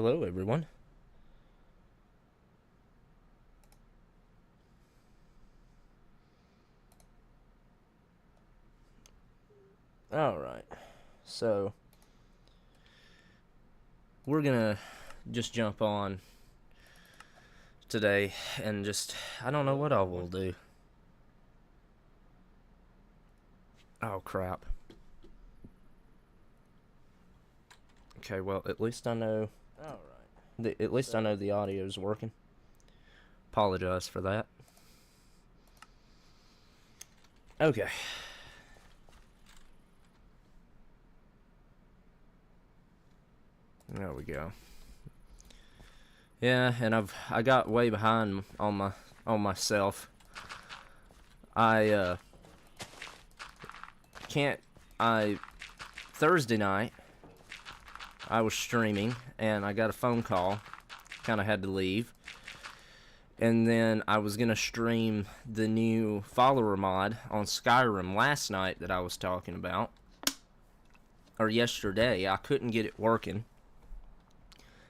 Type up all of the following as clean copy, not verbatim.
Hello, everyone. Alright, so we're gonna just jump on today and I don't know what I will do. Oh, crap. Okay, well, at least I know. Alright. At least I know the audio's working. Apologize for that. Okay. There we go. Yeah, and I got way behind on myself. I can't I Thursday night I was streaming and I got a phone call. Kind of had to leave. And then I was going to stream the new follower mod on Skyrim last night that I was talking about. Or yesterday. I couldn't get it working.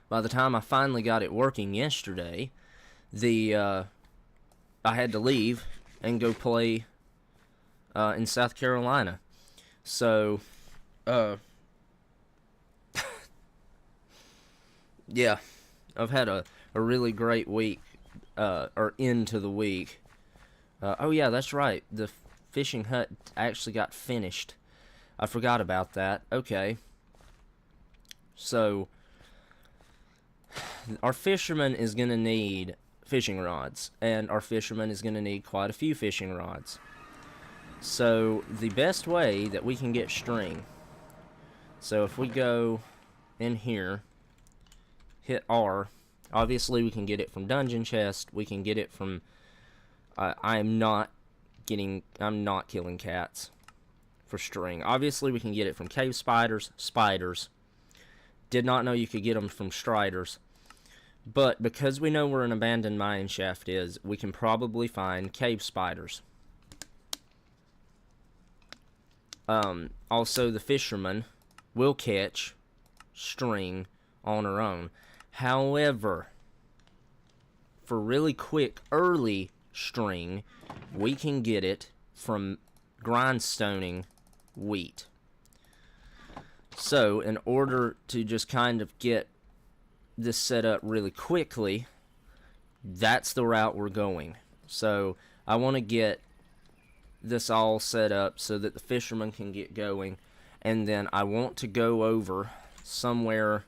By the time I finally got it working yesterday, I had to leave and go play in South Carolina. So, yeah, I've had a really great week, or into the week. Oh yeah, that's right. The fishing hut actually got finished. I forgot about that. Okay. So, our fisherman is going to need fishing rods, and our fisherman is going to need quite a few fishing rods. So, the best way that we can get string, so if we go in here, hit R, obviously we can get it from Dungeon Chest, we can get it from, I'm not killing cats for string. Obviously we can get it from cave spiders, did not know you could get them from striders. But because we know where an abandoned mine shaft is, we can probably find cave spiders. Also, the fisherman will catch string on her own. However, for really quick, early string, we can get it from grindstoning wheat. So, in order to just kind of get this set up really quickly, that's the route we're going. So I want to get this all set up so that the fisherman can get going, and then I want to go over somewhere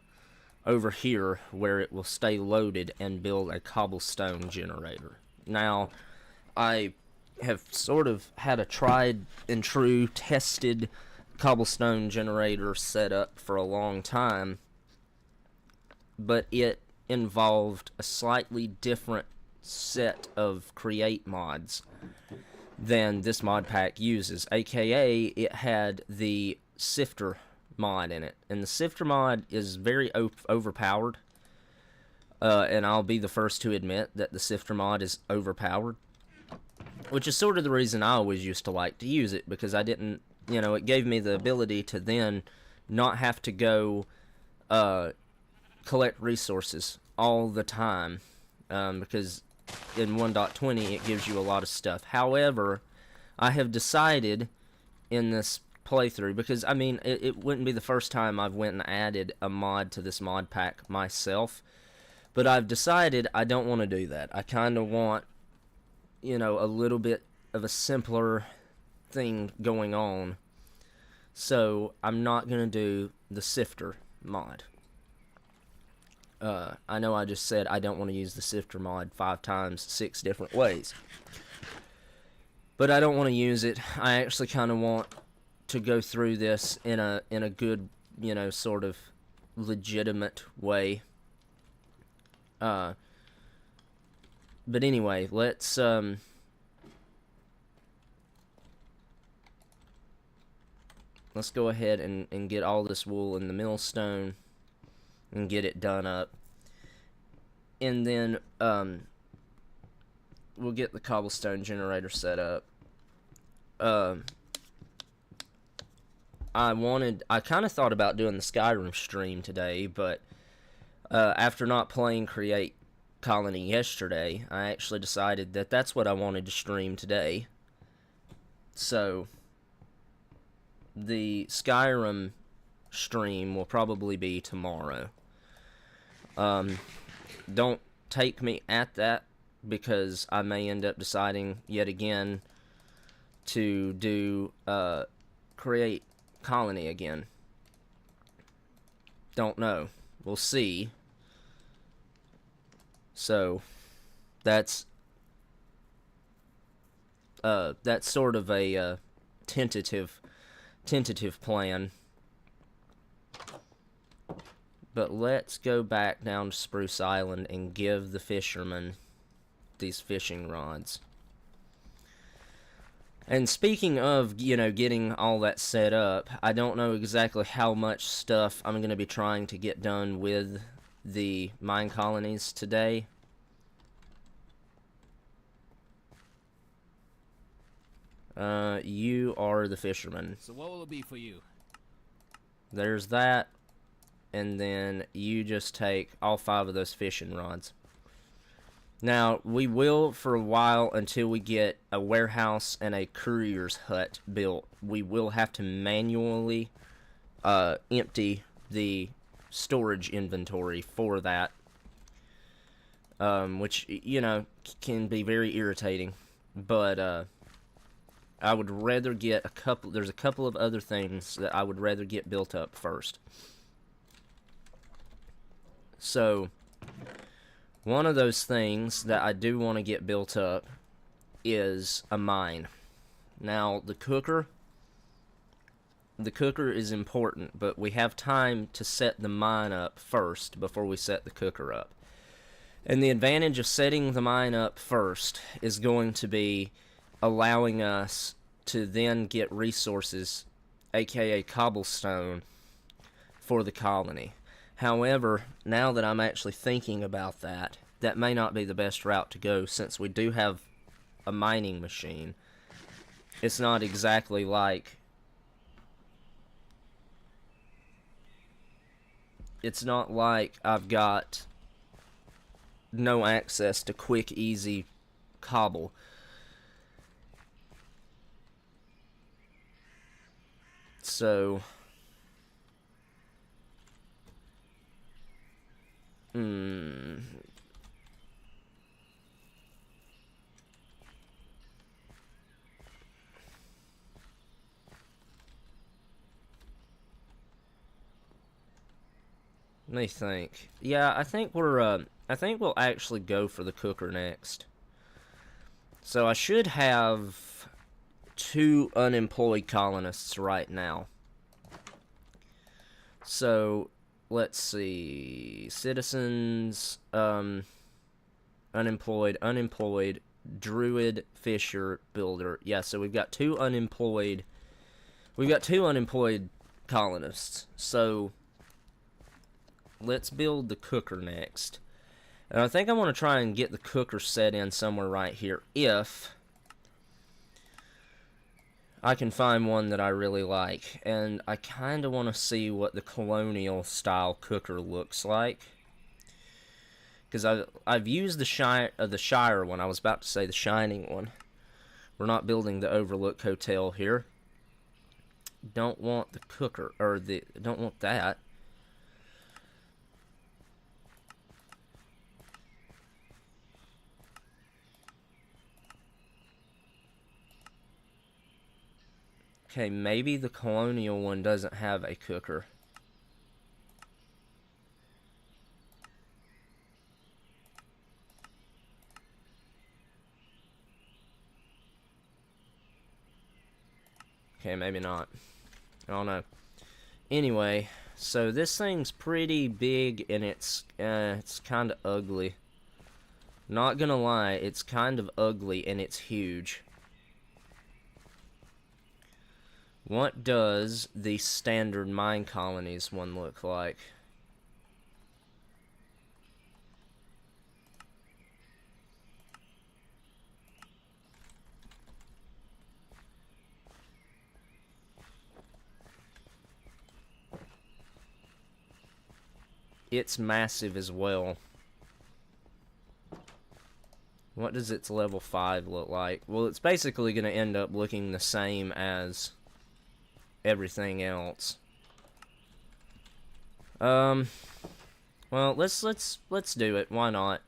over here where it will stay loaded and build a cobblestone generator. Now, I have sort of had a tried and true tested cobblestone generator set up for a long time, but it involved a slightly different set of create mods than this mod pack uses, aka it had the sifter mod in it, and the sifter mod is very overpowered, and I'll be the first to admit that the sifter mod is overpowered, which is sort of the reason I always used to like to use it, because I didn't, it gave me the ability to then not have to go collect resources all the time, because in 1.20 it gives you a lot of stuff. However, I have decided in this playthrough, because I mean it wouldn't be the first time I've went and added a mod to this mod pack myself, but I've decided I don't want to do that. I kind of want, a little bit of a simpler thing going on, so I'm not going to do the sifter mod. I know I just said I don't want to use the sifter mod 5 times, 6 different ways. But I don't want to use it. I actually kind of want to go through this in a good, sort of legitimate way. But anyway, let's go ahead and get all this wool in the millstone and get it done up, and then we'll get the cobblestone generator set up. I kind of thought about doing the Skyrim stream today, but After not playing Create Colony yesterday, I actually decided that that's what I wanted to stream today. So, the Skyrim stream will probably be tomorrow. Don't take me at that, because I may end up deciding yet again to do Create Colony again. Don't know. We'll see. So that's sort of a tentative plan. But let's go back down to Spruce Island and give the fishermen these fishing rods. And speaking of, you know, getting all that set up, I don't know exactly how much stuff I'm going to be trying to get done with the mine colonies today. You are the fisherman. So what will it be for you? There's that. And then you just take all 5 of those fishing rods. Now, we will, for a while, until we get a warehouse and a courier's hut built, we will have to manually empty the storage inventory for that. Which, you know, can be very irritating. But, I would rather get there's a couple of other things that I would rather get built up first. So, one of those things that I do want to get built up is a mine. Now, the cooker is important, but we have time to set the mine up first before we set the cooker up. And the advantage of setting the mine up first is going to be allowing us to then get resources, aka cobblestone, for the colony. However, now that I'm actually thinking about that, that may not be the best route to go, since we do have a mining machine. It's not exactly like... It's not like I've got no access to quick, easy cobble. So... Let me think. Yeah, I think we'll actually go for the cooker next. So I should have 2 unemployed colonists right now. So, let's see. Citizens, unemployed, druid, fisher, builder. Yeah, so we've got 2 unemployed. We've got 2 unemployed colonists. So, let's build the cooker next. And I think I want to try and get the cooker set in somewhere right here, if I can find one that I really like. And I kind of want to see what the colonial style cooker looks like, because I've used the Shire one. I was about to say the Shining one. We're not building the Overlook Hotel here. Don't want the cooker, or don't want that. Okay, maybe the colonial one doesn't have a cooker. Okay, maybe not. I don't know. Anyway, so this thing's pretty big, and it's kind of ugly. Not gonna lie, it's kind of ugly, and it's huge. What does the standard mine colonies one look like? it's massive as well. What does its level 5 look like? Well, it's basically going to end up looking the same as everything else. Well, let's do it. Why not?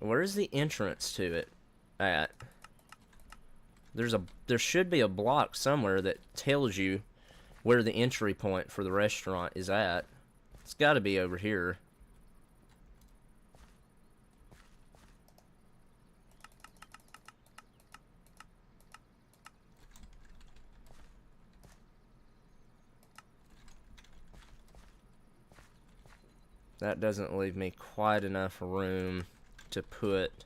Where is the entrance to it at? There should be a block somewhere that tells you where the entry point for the restaurant is at. It's got to be over here. That doesn't leave me quite enough room to put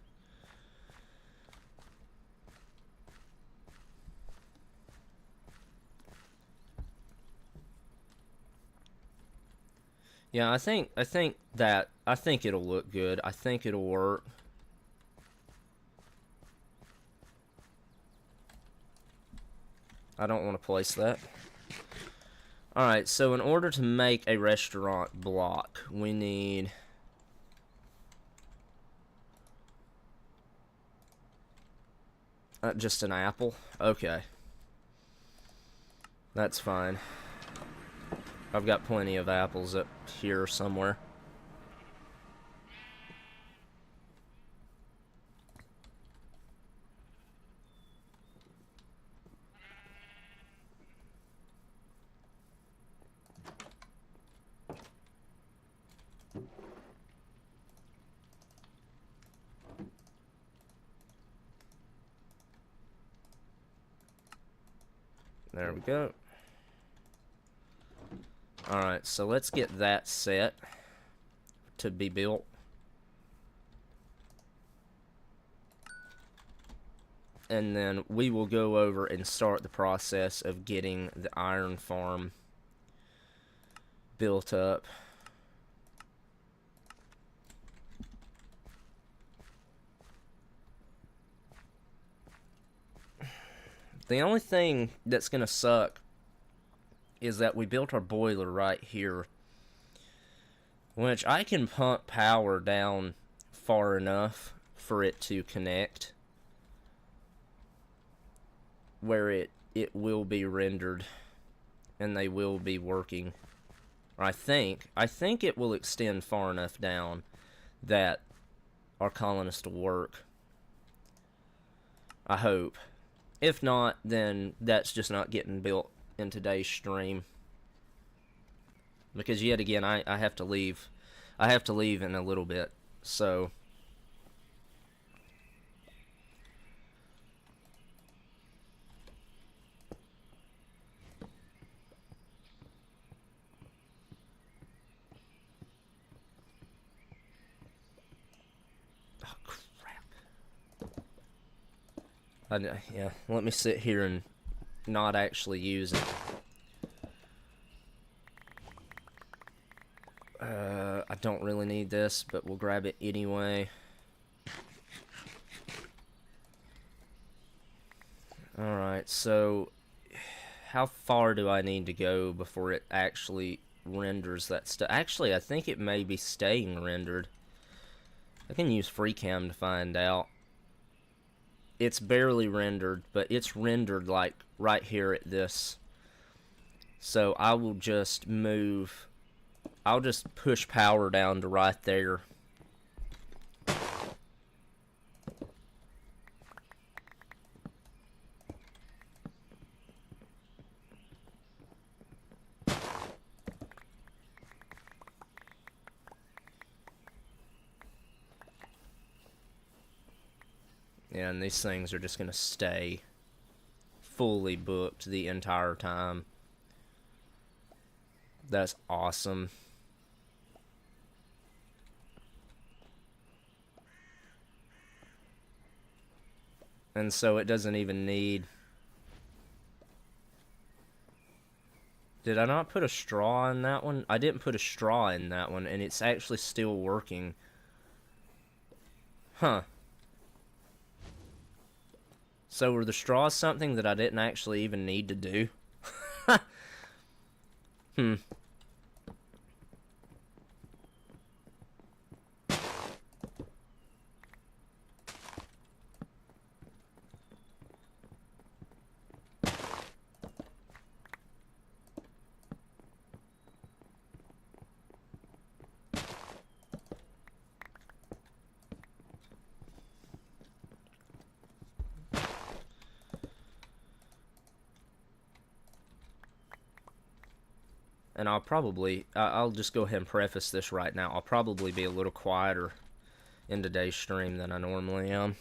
yeah, I think it'll look good. I think it'll work. I don't want to place that. Alright, so in order to make a restaurant block, we need just an apple? Okay. That's fine. I've got plenty of apples up here somewhere. There we go. Alright, so let's get that set to be built. And then we will go over and start the process of getting the iron farm built up. The only thing that's going to suck is that we built our boiler right here, which I can pump power down far enough for it to connect where it will be rendered and they will be working. I think it will extend far enough down that our colonist will work. I hope. If not, then that's just not getting built in today's stream. Because yet again, I have to leave. I have to leave in a little bit. So yeah, let me sit here and not actually use it. I don't really need this, but we'll grab it anyway. Alright, so how far do I need to go before it actually renders that stuff? Actually, I think it may be staying rendered. I can use FreeCam to find out. It's barely rendered, but it's rendered like right here at this. So I will just move, I'll just push power down to right there. Yeah, and these things are just going to stay fully booked the entire time. That's awesome. And so it doesn't even need... Did I not put a straw in that one? I didn't put a straw in that one, and it's actually still working. Huh. So were the straws something that I didn't actually even need to do? Hmm. And I'll just go ahead and preface this right now. I'll probably be a little quieter in today's stream than I normally am.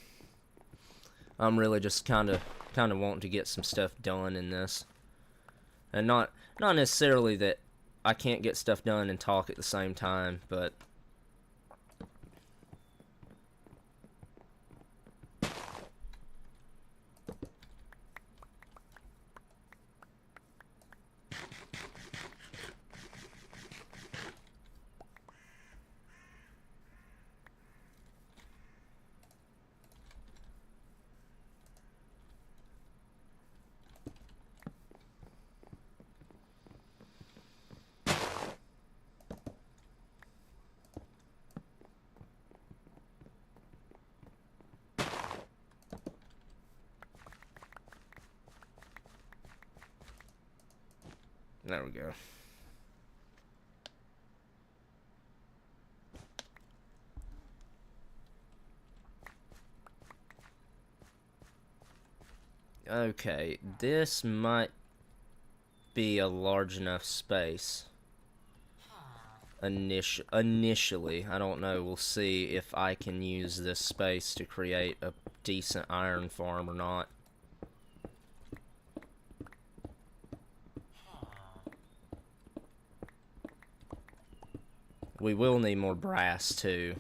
I'm really just kind of wanting to get some stuff done in this. And not necessarily that I can't get stuff done and talk at the same time, but there we go. Okay, this might be a large enough space. Initially, I don't know. We'll see if I can use this space to create a decent iron farm or not. We will need more brass too.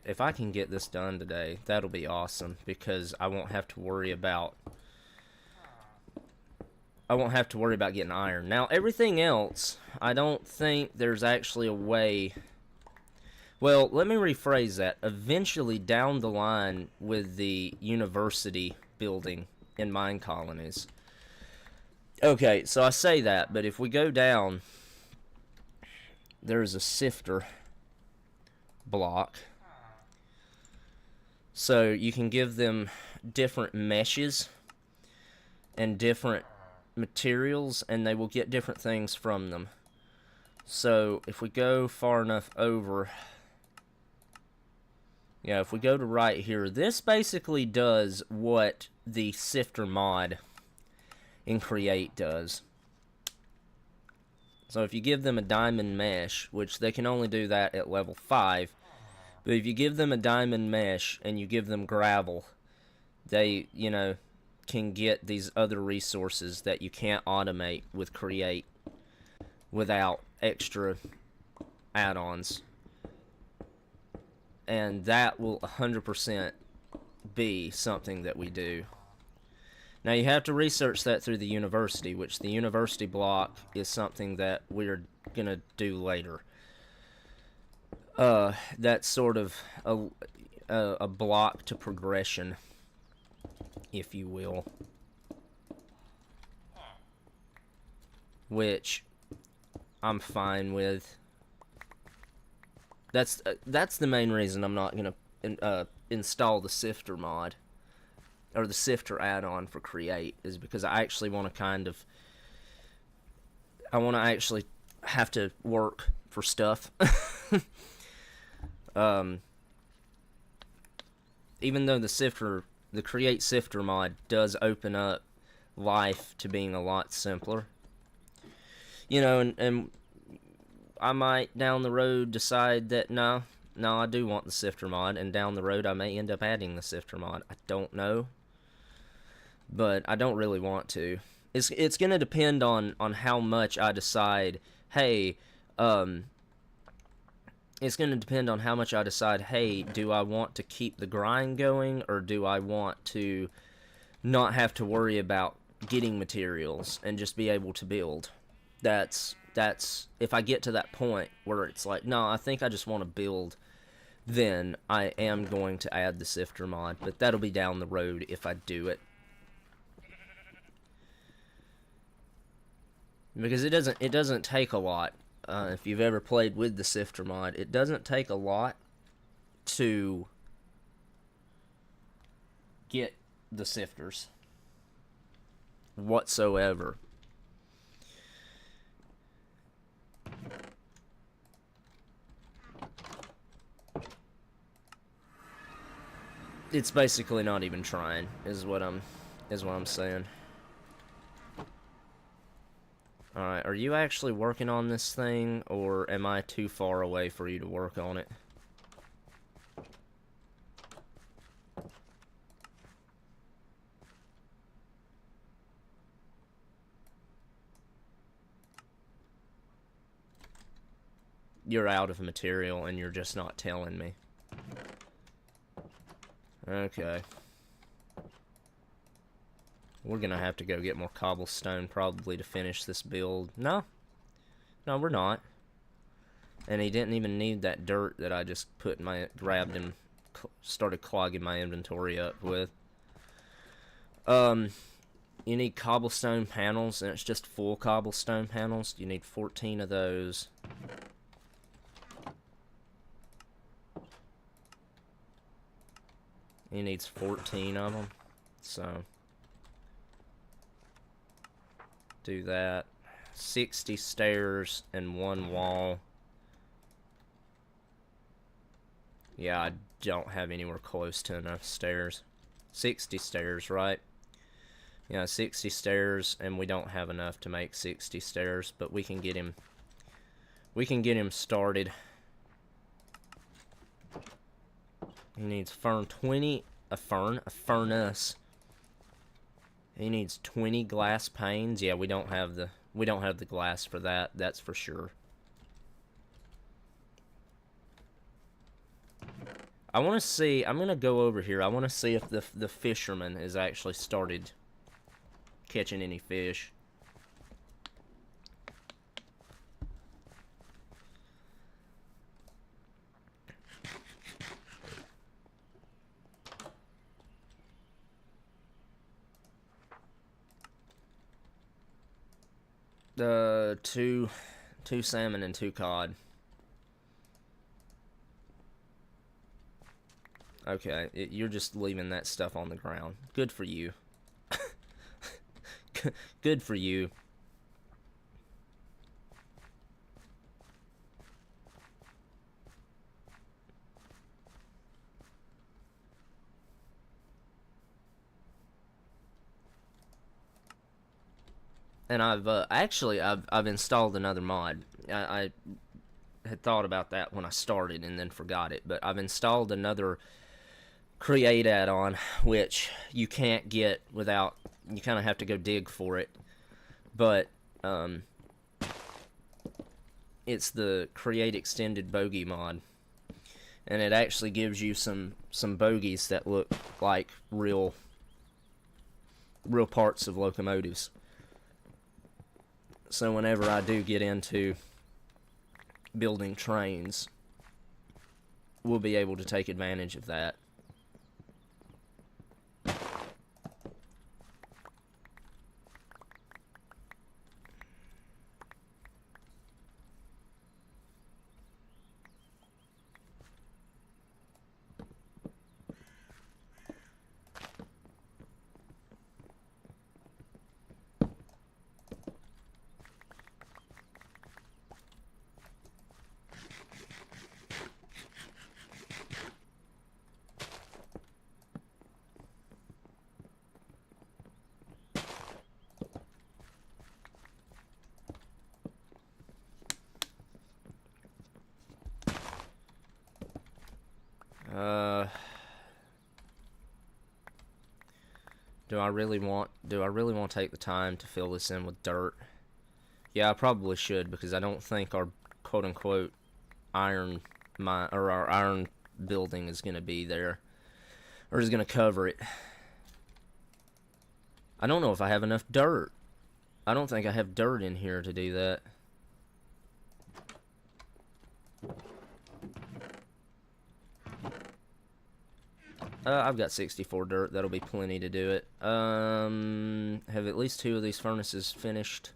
If I can get this done today, that'll be awesome, because I won't have to worry about getting iron. Now, everything else, I don't think there's actually a way. Well, let me rephrase that. Eventually, down the line with the university building in mine colonies. Okay, so I say that, but if we go down, there's a sifter block. So you can give them different meshes and different materials, and they will get different things from them. So if we go far enough over, yeah, if we go to right here, this basically does what the sifter mod in Create does. So if you give them a diamond mesh, which they can only do that at level 5, but if you give them a diamond mesh and you give them gravel, they, can get these other resources that you can't automate with Create without extra add-ons. And that will 100% be something that we do. Now, you have to research that through the university, which the university block is something that we're going to do later. That's sort of a block to progression, if you will. Which I'm fine with. That's the main reason I'm not going to install the Sifter mod, or the Sifter add-on for Create, is because I actually want to actually have to work for stuff. Even though the Create Sifter mod does open up life to being a lot simpler. And I might down the road decide that, no, No, I do want the sifter mod, and down the road I may end up adding the sifter mod. I don't know, but I don't really want to. It's gonna depend on how much I decide. Hey, it's gonna depend on how much I decide. Hey, do I want to keep the grind going, or do I want to not have to worry about getting materials and just be able to build? That's if I get to that point where it's like, no, I think I just want to build, then I am going to add the sifter mod, but that'll be down the road if I do it. Because it doesn't take a lot. If you've ever played with the sifter mod, it doesn't take a lot to get the sifters whatsoever. It's basically not even trying, is what I'm saying. Alright, are you actually working on this thing, or am I too far away for you to work on it? You're out of material and you're just not telling me. Okay. We're gonna have to go get more cobblestone probably to finish this build. No. No, we're not. And he didn't even need that dirt that I just grabbed and started clogging my inventory up with. You need cobblestone panels, and it's just full cobblestone panels. You need 14 of those. He needs 14 of them, so do that. 60 stairs and 1 wall. Yeah, I don't have anywhere close to enough stairs. 60 stairs, right? Yeah, 60 stairs, and we don't have enough to make 60 stairs, but we can get him started. He needs a furnace. He needs 20 glass panes. Yeah, we don't have the glass for that, that's for sure. I want to see, I'm going to go over here. I want to see if the fisherman has actually started catching any fish. Two salmon and 2 cod. Okay, you're just leaving that stuff on the ground. Good for you. Good for you. And I've installed another mod. I had thought about that when I started and then forgot it, but I've installed another create add-on, which you can't get without, you kind of have to go dig for it, but it's the create extended bogey mod, and it actually gives you some bogies that look like real parts of locomotives. So whenever I do get into building trains, we'll be able to take advantage of that. Do I really want to take the time to fill this in with dirt? Yeah, I probably should, because I don't think our quote-unquote iron mine, or our iron building is going to be there, or is going to cover it. I don't know if I have enough dirt. I don't think I have dirt in here to do that. I've got 64 dirt. That'll be plenty to do it. Have at least 2 of these furnaces finished?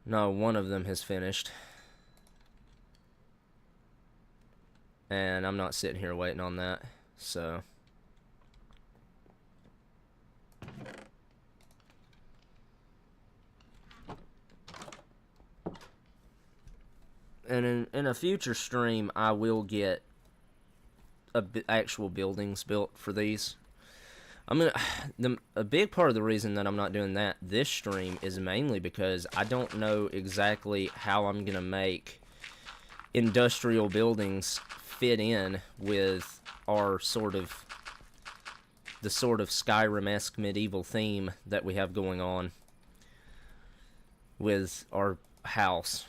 No, one of them has finished. And I'm not sitting here waiting on that, so... And in a future stream, I will get actual buildings built for these. A big part of the reason that I'm not doing that this stream is mainly because I don't know exactly how I'm gonna make industrial buildings fit in with our the sort of Skyrim-esque medieval theme that we have going on with our house.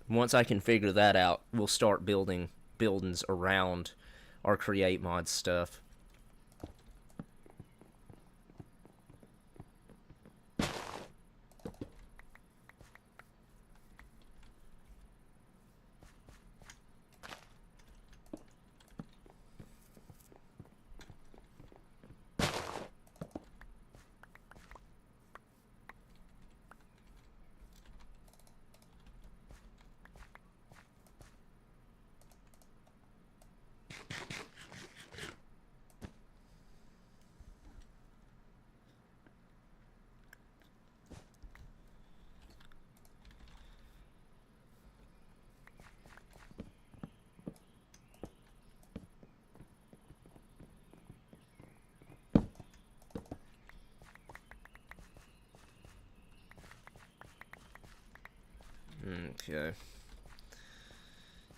Once I can figure that out, we'll start building buildings around our Create Mod stuff. Okay.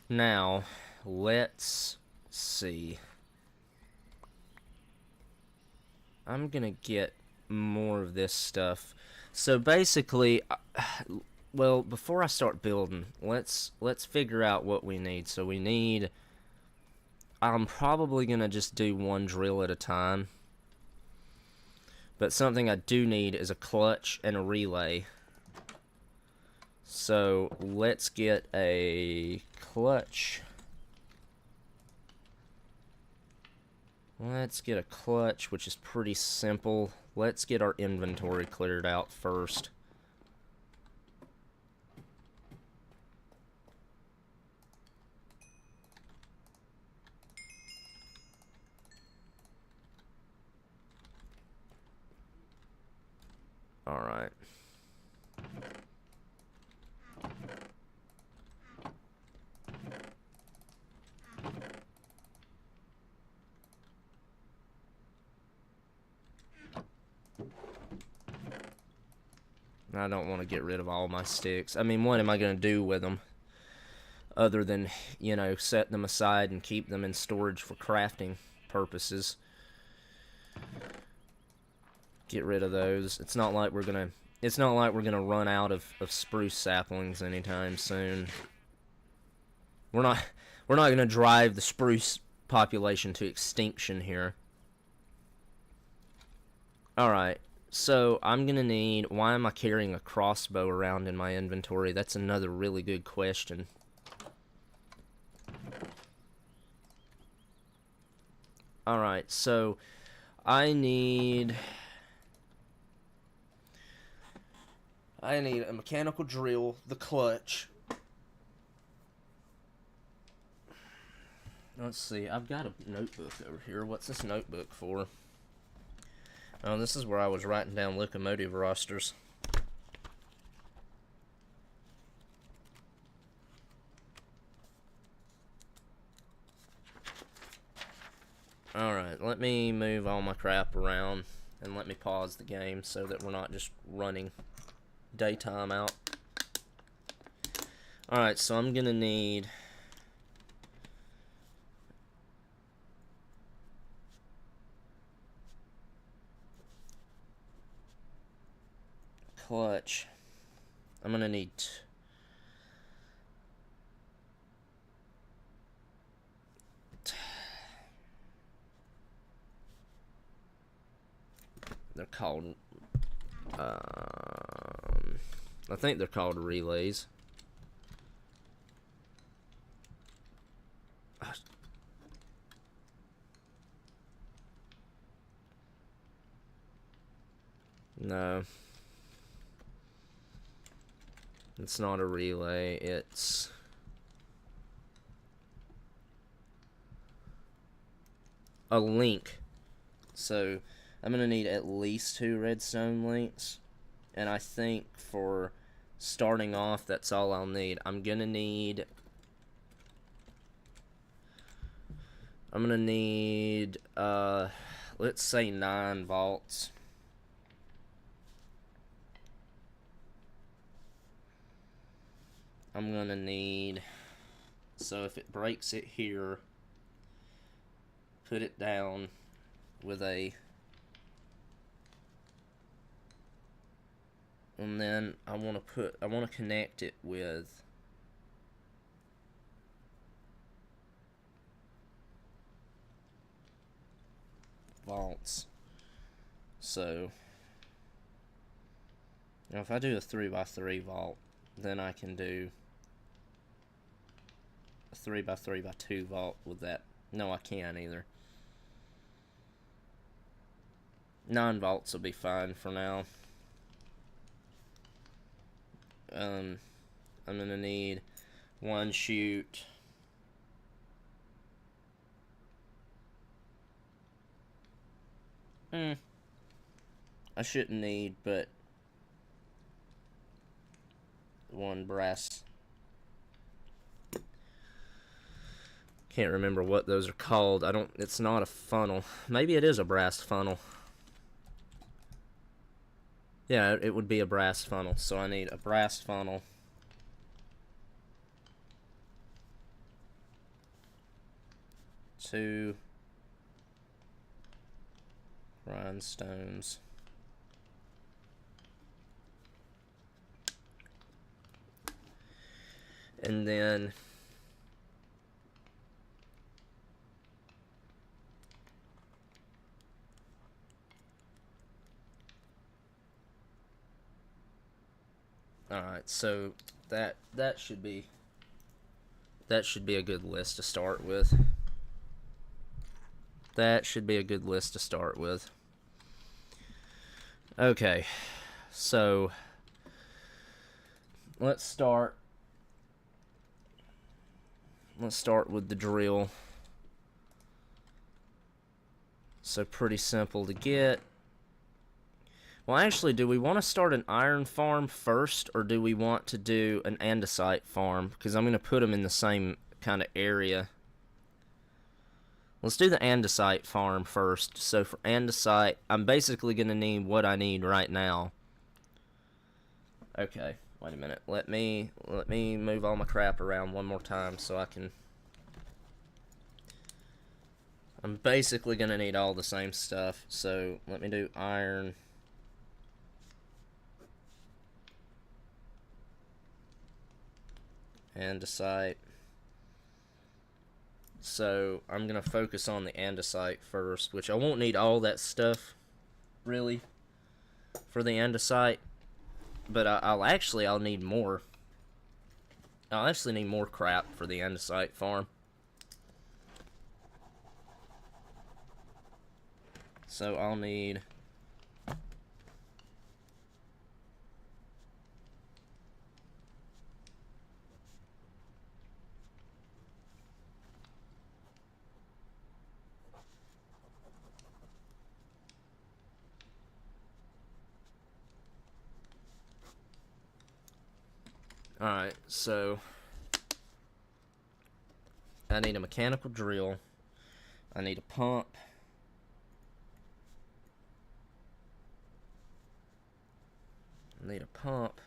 Now, let's see. I'm gonna get more of this stuff. So basically, well, before I start building, let's figure out what we need. So we need... I'm probably gonna just do one drill at a time. But something I do need is a clutch and a relay. So let's get a clutch. Let's get a clutch, which is pretty simple. Let's get our inventory cleared out first. All right. I don't want to get rid of all my sticks. I mean, what am I going to do with them? Other than, you know, set them aside and keep them in storage for crafting purposes. Get rid of those. It's not like we're going to run out of spruce saplings anytime soon. We're not going to drive the spruce population to extinction here. Alright. So, I'm going to need... Why am I carrying a crossbow around in my inventory? That's another really good question. Alright, so... I need a mechanical drill, the clutch. Let's see, I've got a notebook over here. What's this notebook for? Oh, this is where I was writing down locomotive rosters. Alright, let me move all my crap around and let me pause the game so that we're not just running daytime out. Alright, so I'm gonna need clutch. I'm gonna need they're called I think they're called relays. No. It's not a relay, it's a link. So I'm gonna need at least 2 redstone links, and I think for starting off that's all I'll need. I'm gonna need let's say 9 vaults. I'm gonna need, so if it breaks it here, put it down with a, and then I want to connect it with vaults. So now if I do a 3x3 vault, then I can do a 3x3x2 vault with that. No, I can't either. 9 vaults will be fine for now. I'm gonna need 1 chute. I shouldn't need, but 1 brass. Can't remember what those are called. It's not a funnel. Maybe it is a brass funnel. Yeah, it would be a brass funnel. So I need a brass funnel. 2 rhinestones. And then alright, so that should be a good list to start with. That should be a good list to start with. Okay, so let's start with the drill. So pretty simple to get. Well, actually, do we want to start an iron farm first, or do we want to do an andesite farm? Because I'm going to put them in the same kind of area. Let's do the andesite farm first. So for andesite, I'm basically going to need what I need right now. Okay, wait a minute. Let me move all my crap around one more time so I can. I'm basically going to need all the same stuff. So let me do iron. Andesite. So I'm going to focus on the andesite first, which I won't need all that stuff, really, for the andesite. But I'll need more. I'll actually need more crap for the andesite farm. So I'll need alright, so I need a mechanical drill. I need a pump. I need a pump.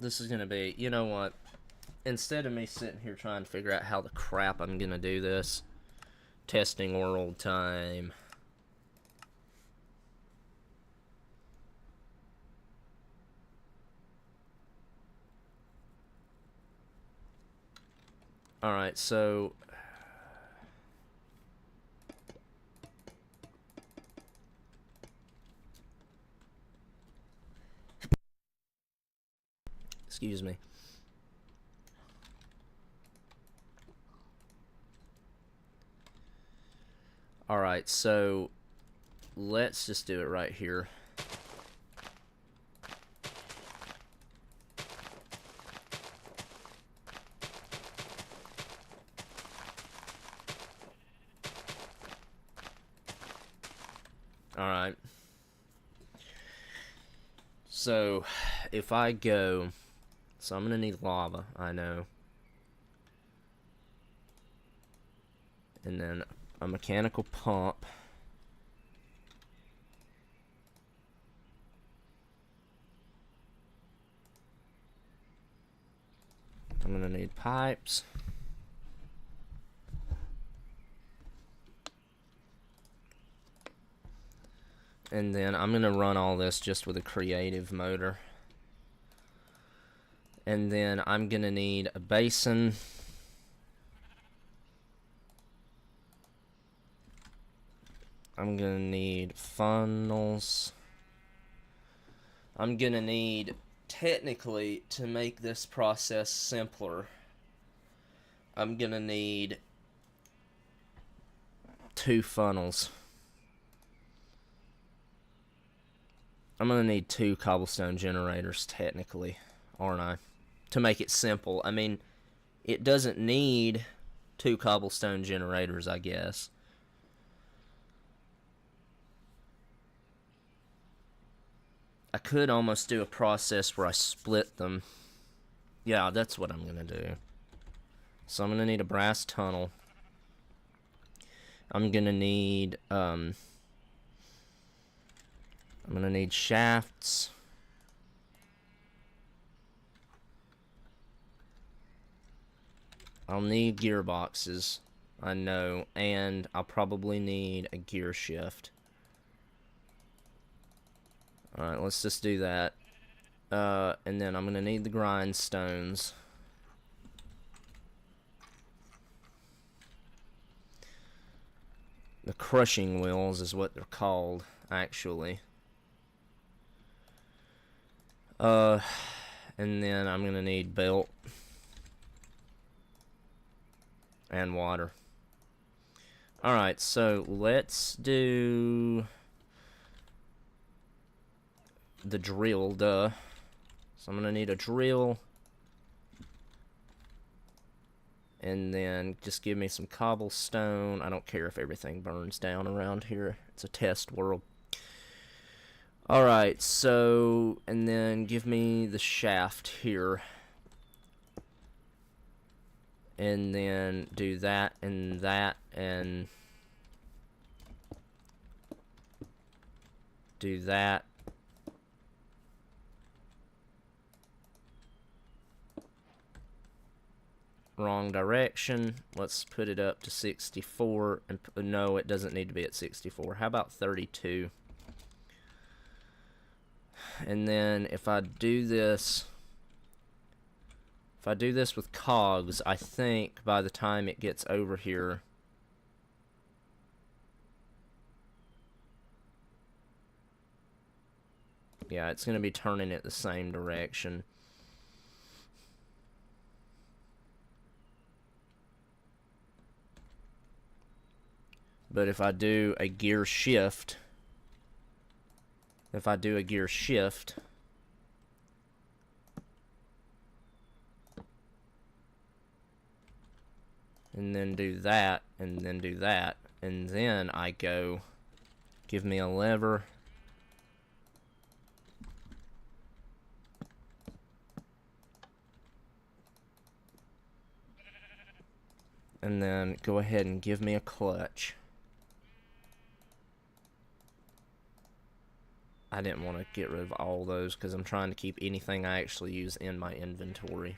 this is gonna be, you know what? Instead of me sitting here trying to figure out how the crap I'm gonna do this, testing world time. Alright, so excuse me. Alright, so let's just do it right here. Alright. So, if I go... So I'm gonna need lava, I know. And then a mechanical pump. I'm gonna need pipes. And then I'm gonna run all this just with a creative motor. And then I'm gonna need a basin. I'm gonna need funnels. I'm gonna need, technically, to make this process simpler, I'm gonna need 2 funnels. I'm gonna need 2 cobblestone generators, technically, aren't I? To make it simple. I mean, it doesn't need 2 cobblestone generators, I guess. I could almost do a process where I split them. Yeah, that's what I'm gonna do. So I'm gonna need a brass tunnel. I'm gonna need shafts. I'll need gearboxes, I know, and I'll probably need a gear shift. Alright, let's just do that. And then I'm gonna need the grindstones. The crushing wheels is what they're called, actually. And then I'm gonna need belt. And water. Alright, so let's do the drill, duh. So I'm gonna need a drill. And then just give me some cobblestone. I don't care if everything burns down around here. It's a test world. Alright, so, and then give me the shaft here. And then do that and that and do that. Wrong direction. Let's put it up to 64. And no, it doesn't need to be at 64. How about 32? And then if I do this... If I do this with cogs, I think by the time it gets over here... Yeah, it's going to be turning it the same direction. But if I do a gear shift... and then do that, and then do that, and then I go, give me a lever, and then go ahead and give me a clutch. I didn't want to get rid of all those because I'm trying to keep anything I actually use in my inventory.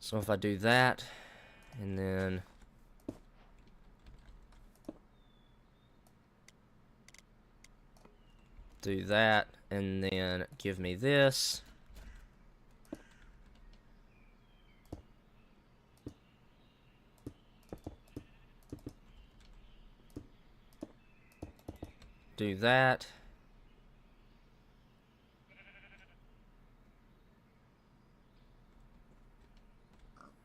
So if I do that, and then do that, and then give me this. Do that.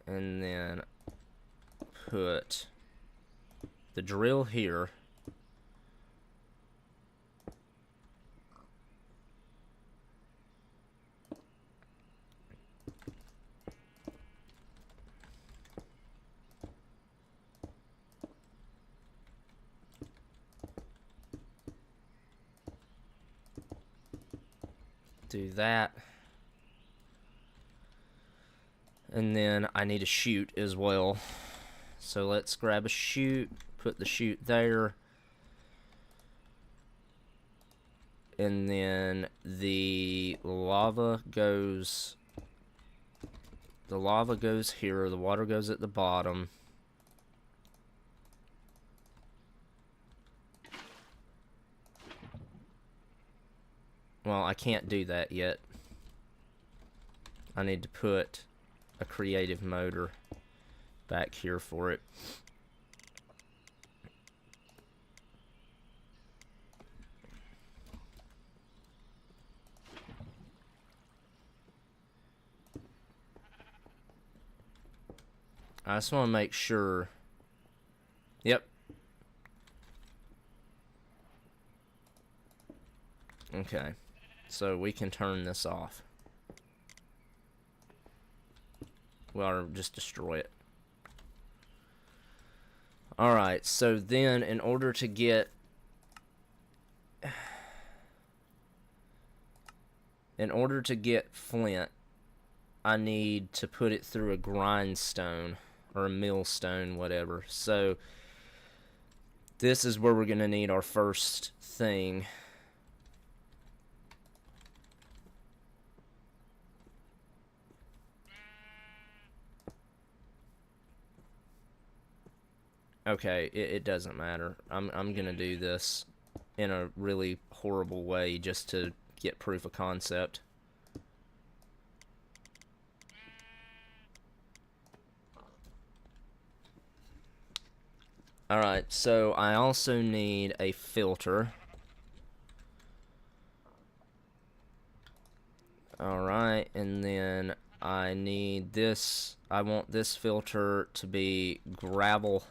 And then put the drill here. Do that. And then I need a chute as well. So let's grab a chute, put the chute there. And then the lava goes here, the water goes at the bottom. Well, I can't do that yet. I need to put a creative motor back here for it. I just want to make sure. Yep. Okay. So we can turn this off. Well, or just destroy it. Alright, so then in order to get flint, I need to put it through a grindstone or a millstone, whatever. So this is where we're going to need our first thing. Okay, it doesn't matter. I'm gonna do this in a really horrible way just to get proof of concept. Alright, so I also need a filter. Alright, and then I need this. I want this filter to be gravel.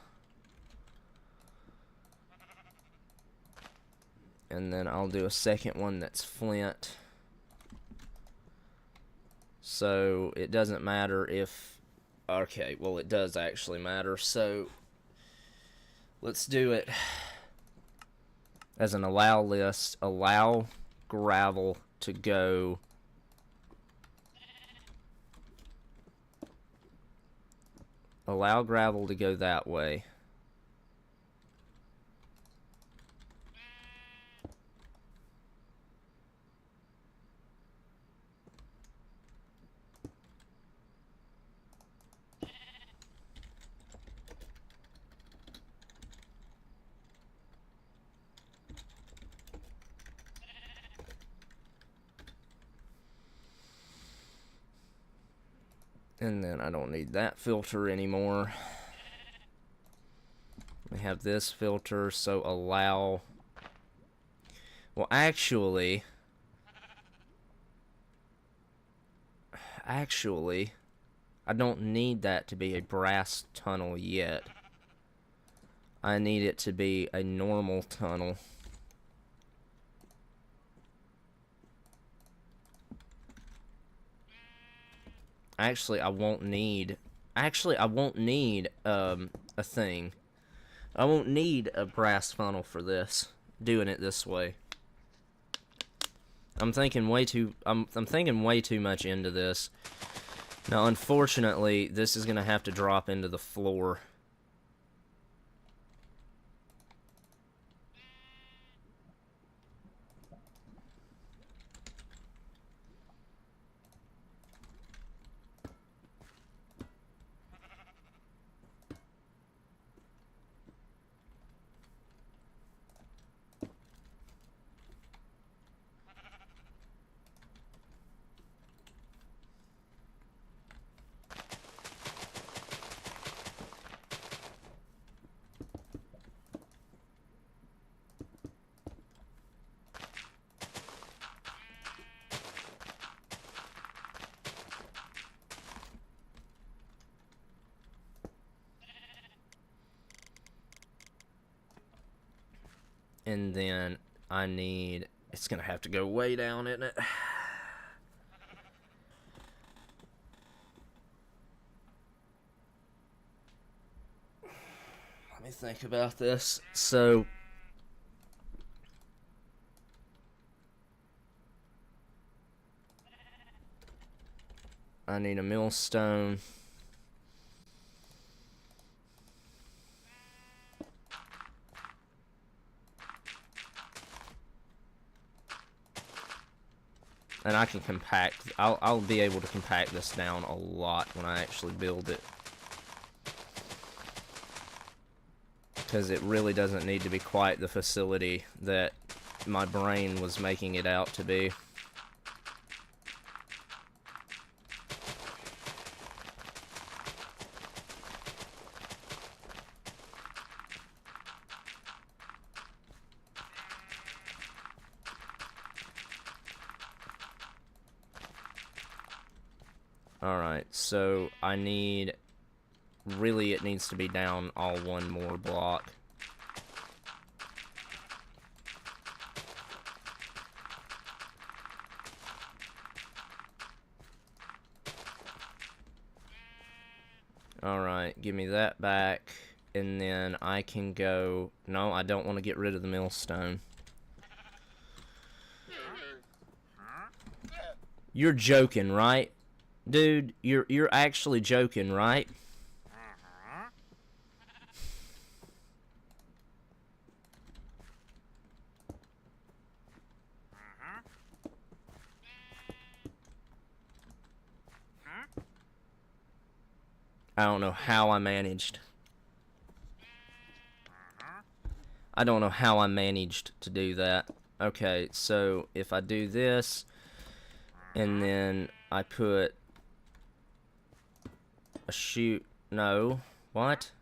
And then I'll do a second one that's flint. So it doesn't matter if... Okay, well it does actually matter. So let's do it as an allow list. Allow gravel to go... Allow gravel to go that way. And then I don't need that filter anymore. We have this filter, so allow... Well, actually, I don't need that to be a brass tunnel yet. I need it to be a normal tunnel. Actually, I won't need a thing. I won't need a brass funnel for this. Doing it this way. I'm thinking way too much into this. Now, unfortunately, this is gonna have to drop into the floor. And then I need... It's going to have to go way down, isn't it? Let me think about this. So... I need a millstone. And I can compact, I'll be able to compact this down a lot when I actually build it. Because it really doesn't need to be quite the facility that my brain was making it out to be. Alright, so I need... Really, it needs to be down all one more block. Alright, give me that back. And then I can go... No, I don't want to get rid of the millstone. You're joking, right? Dude, you're actually joking, right? I don't know how I managed. I don't know how I managed to do that. Okay, so if I do this, and then I put a chute. No. What?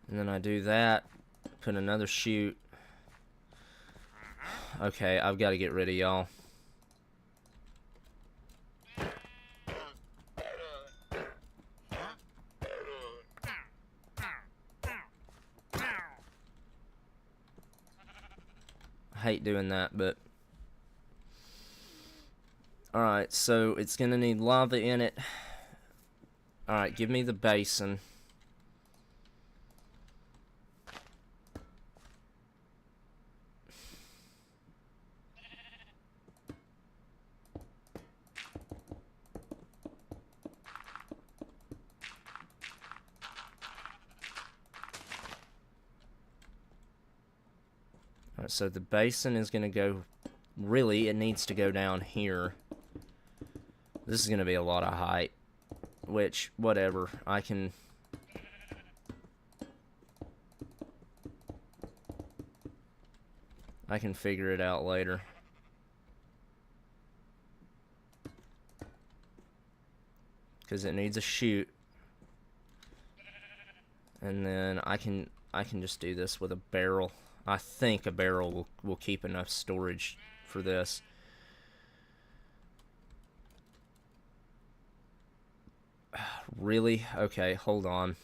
And then I do that. Put another chute. Okay, I've got to get rid of y'all. I hate doing that, but... Alright, so it's gonna need lava in it. Alright, give me the basin. Alright, so the basin is gonna go... Really, it needs to go down here. This is gonna be a lot of height. Which, whatever, I can figure it out later. Because it needs a chute. And then I can just do this with a barrel. I think a barrel will keep enough storage for this. Really? Okay, hold on.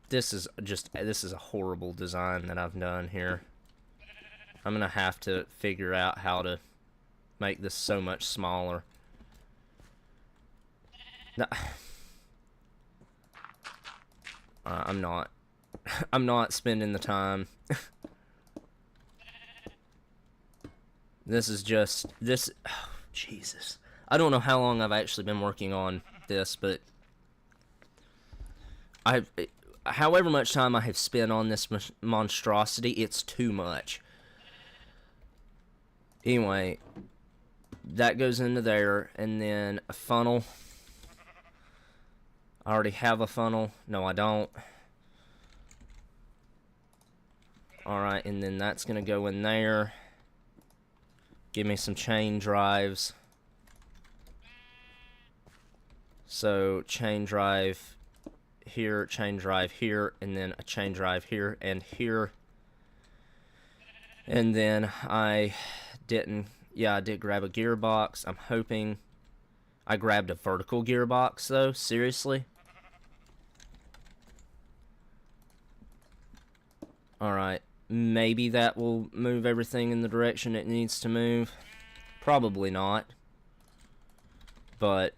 This is a horrible design that I've done here. I'm gonna have to figure out how to make this so much smaller. No. I'm not. I'm not spending the time. This is just... This... Oh, Jesus. I don't know how long I've actually been working on this, but... However much time I have spent on this monstrosity, it's too much. Anyway, that goes into there, and then a funnel. I already have a funnel. No, I don't. Alright, and then that's gonna go in there. Give me some chain drives. So, chain drive here, and then a chain drive here and here. And then I did grab a gearbox. I'm hoping I grabbed a vertical gearbox, though. Seriously? Alright. Maybe that will move everything in the direction it needs to move. Probably not. But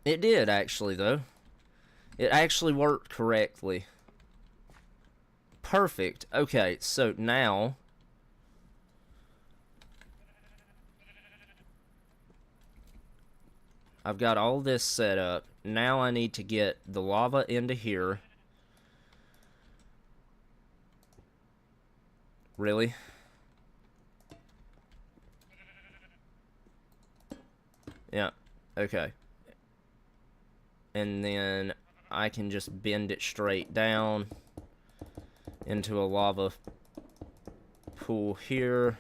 it did, actually, though. It actually worked correctly. Perfect. Okay, so now I've got all this set up. Now I need to get the lava into here. Really? Yeah, okay. And then I can just bend it straight down into a lava pool here.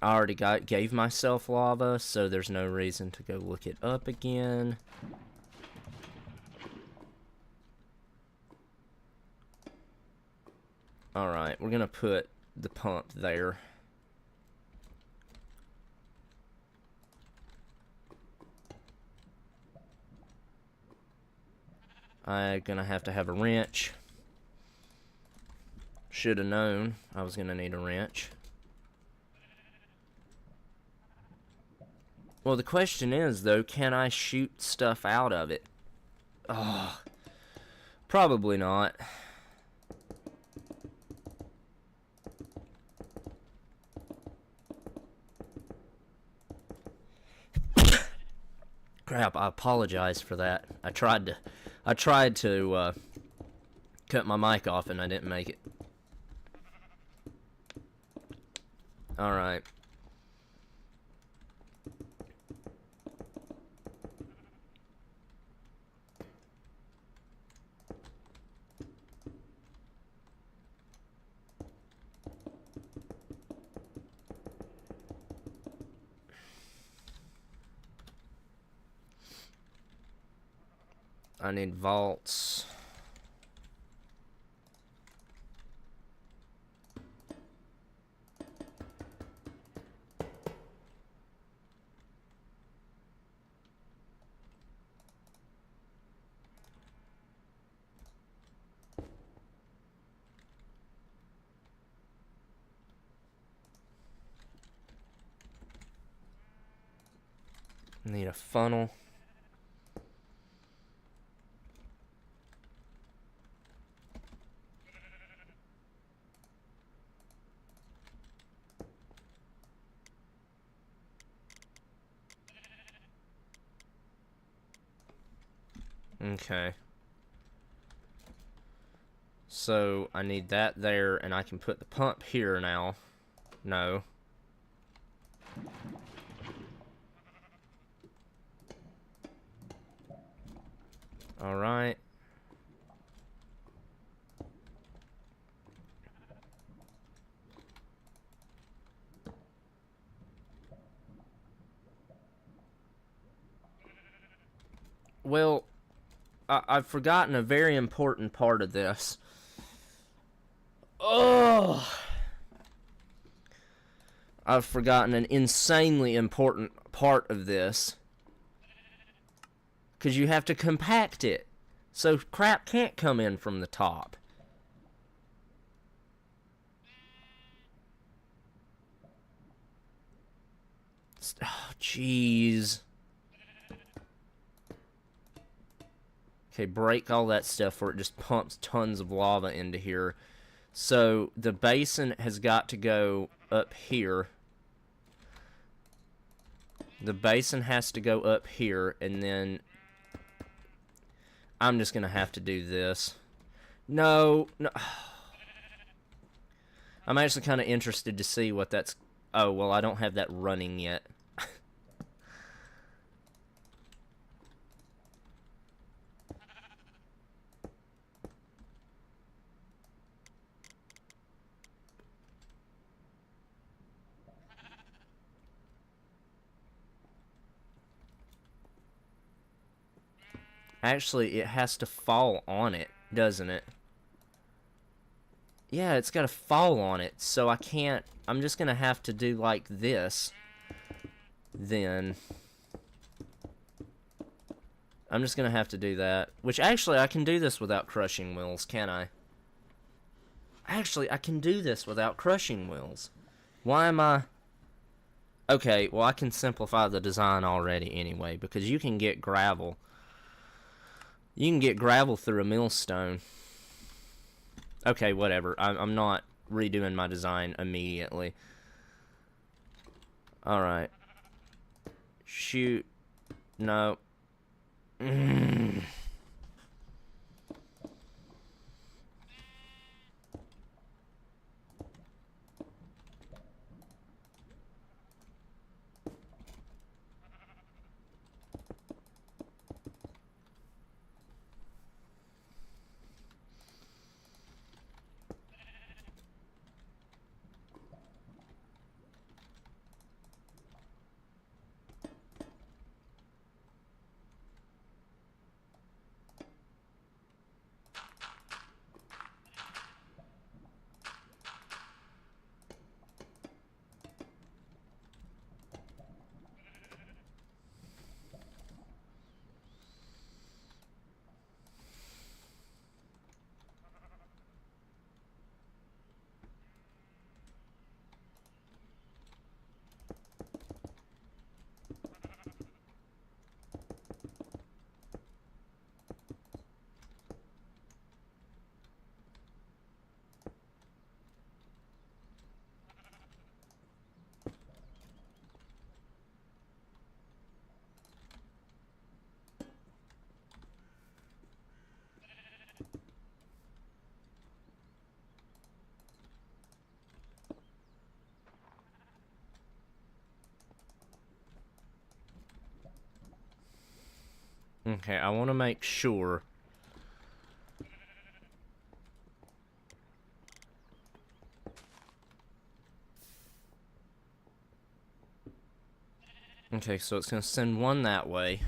I already gave myself lava, so there's no reason to go look it up again. Alright, we're gonna put the pump there. I'm gonna have to have a wrench. Should have known I was gonna need a wrench. Well, the question is, though, can I shoot stuff out of it? Oh, probably not. Crap, I apologize for that. I tried to cut my mic off and I didn't make it. Alright. I need vaults. Need a funnel. Okay. So, I need that there, and I can put the pump here now. No. Alright. Well, I've forgotten a very important part of this. Oh! I've forgotten an insanely important part of this. Because you have to compact it. So crap can't come in from the top. Oh, jeez. Okay, break all that stuff where it just pumps tons of lava into here. So the basin has got to go up here. The basin has to go up here, and then I'm just going to have to do this. No. I'm actually kind of interested to see what that's... Oh, well, I don't have that running yet. Actually, it has to fall on it, doesn't it? Yeah, it's got to fall on it, so I can't... I'm just going to have to do like this. Then... I'm just going to have to do that. Which, actually, I can do this without crushing wheels, can I? Actually, I can do this without crushing wheels. Why am I... Okay, well, I can simplify the design already anyway, because you can get gravel. You can get gravel through a millstone. Okay, whatever. I'm not redoing my design immediately. Alright. Shoot. No. Okay, I want to make sure. Okay, so it's going to send one that way.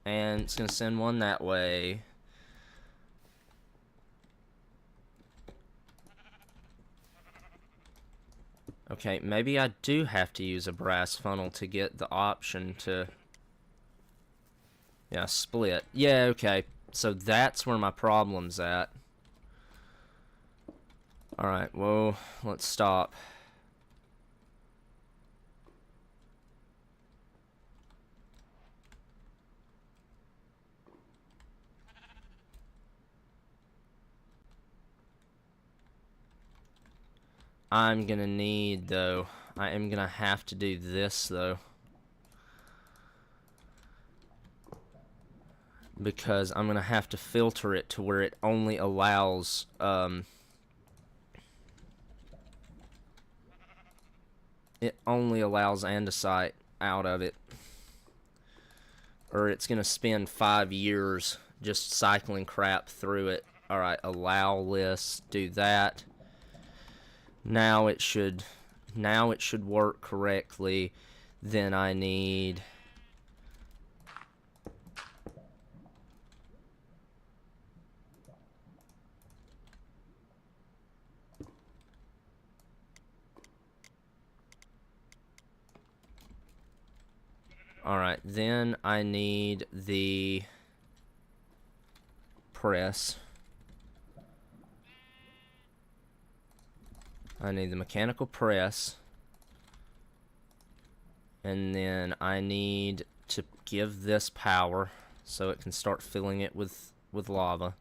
And it's going to send one that way. Okay, maybe I do have to use a brass funnel to get the option to... Yeah, split. Yeah, okay. So that's where my problem's at. Alright, well, let's stop. I'm gonna need, though... I am gonna have to do this, though. Because I'm gonna have to filter it to where it only allows, it only allows andesite out of it. Or it's gonna spend 5 years just cycling crap through it. Alright, allow list, do that. Now it should work correctly. Then I need... Alright, then I need the press. I need the mechanical press. And then I need to give this power so it can start filling it with lava.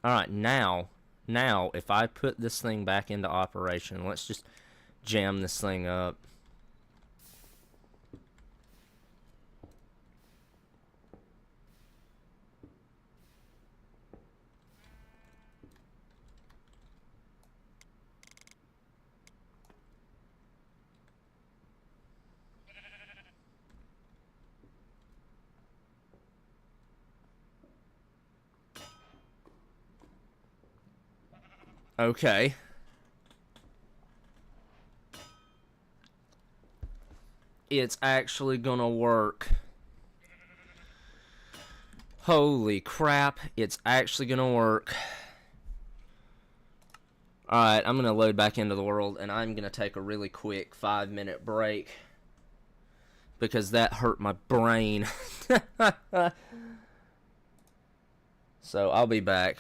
Alright, now, if I put this thing back into operation, let's just jam this thing up. Okay. It's actually gonna work. Holy crap, it's actually gonna work. Alright, I'm gonna load back into the world, and I'm gonna take a really quick 5-minute break. Because that hurt my brain. So, I'll be back.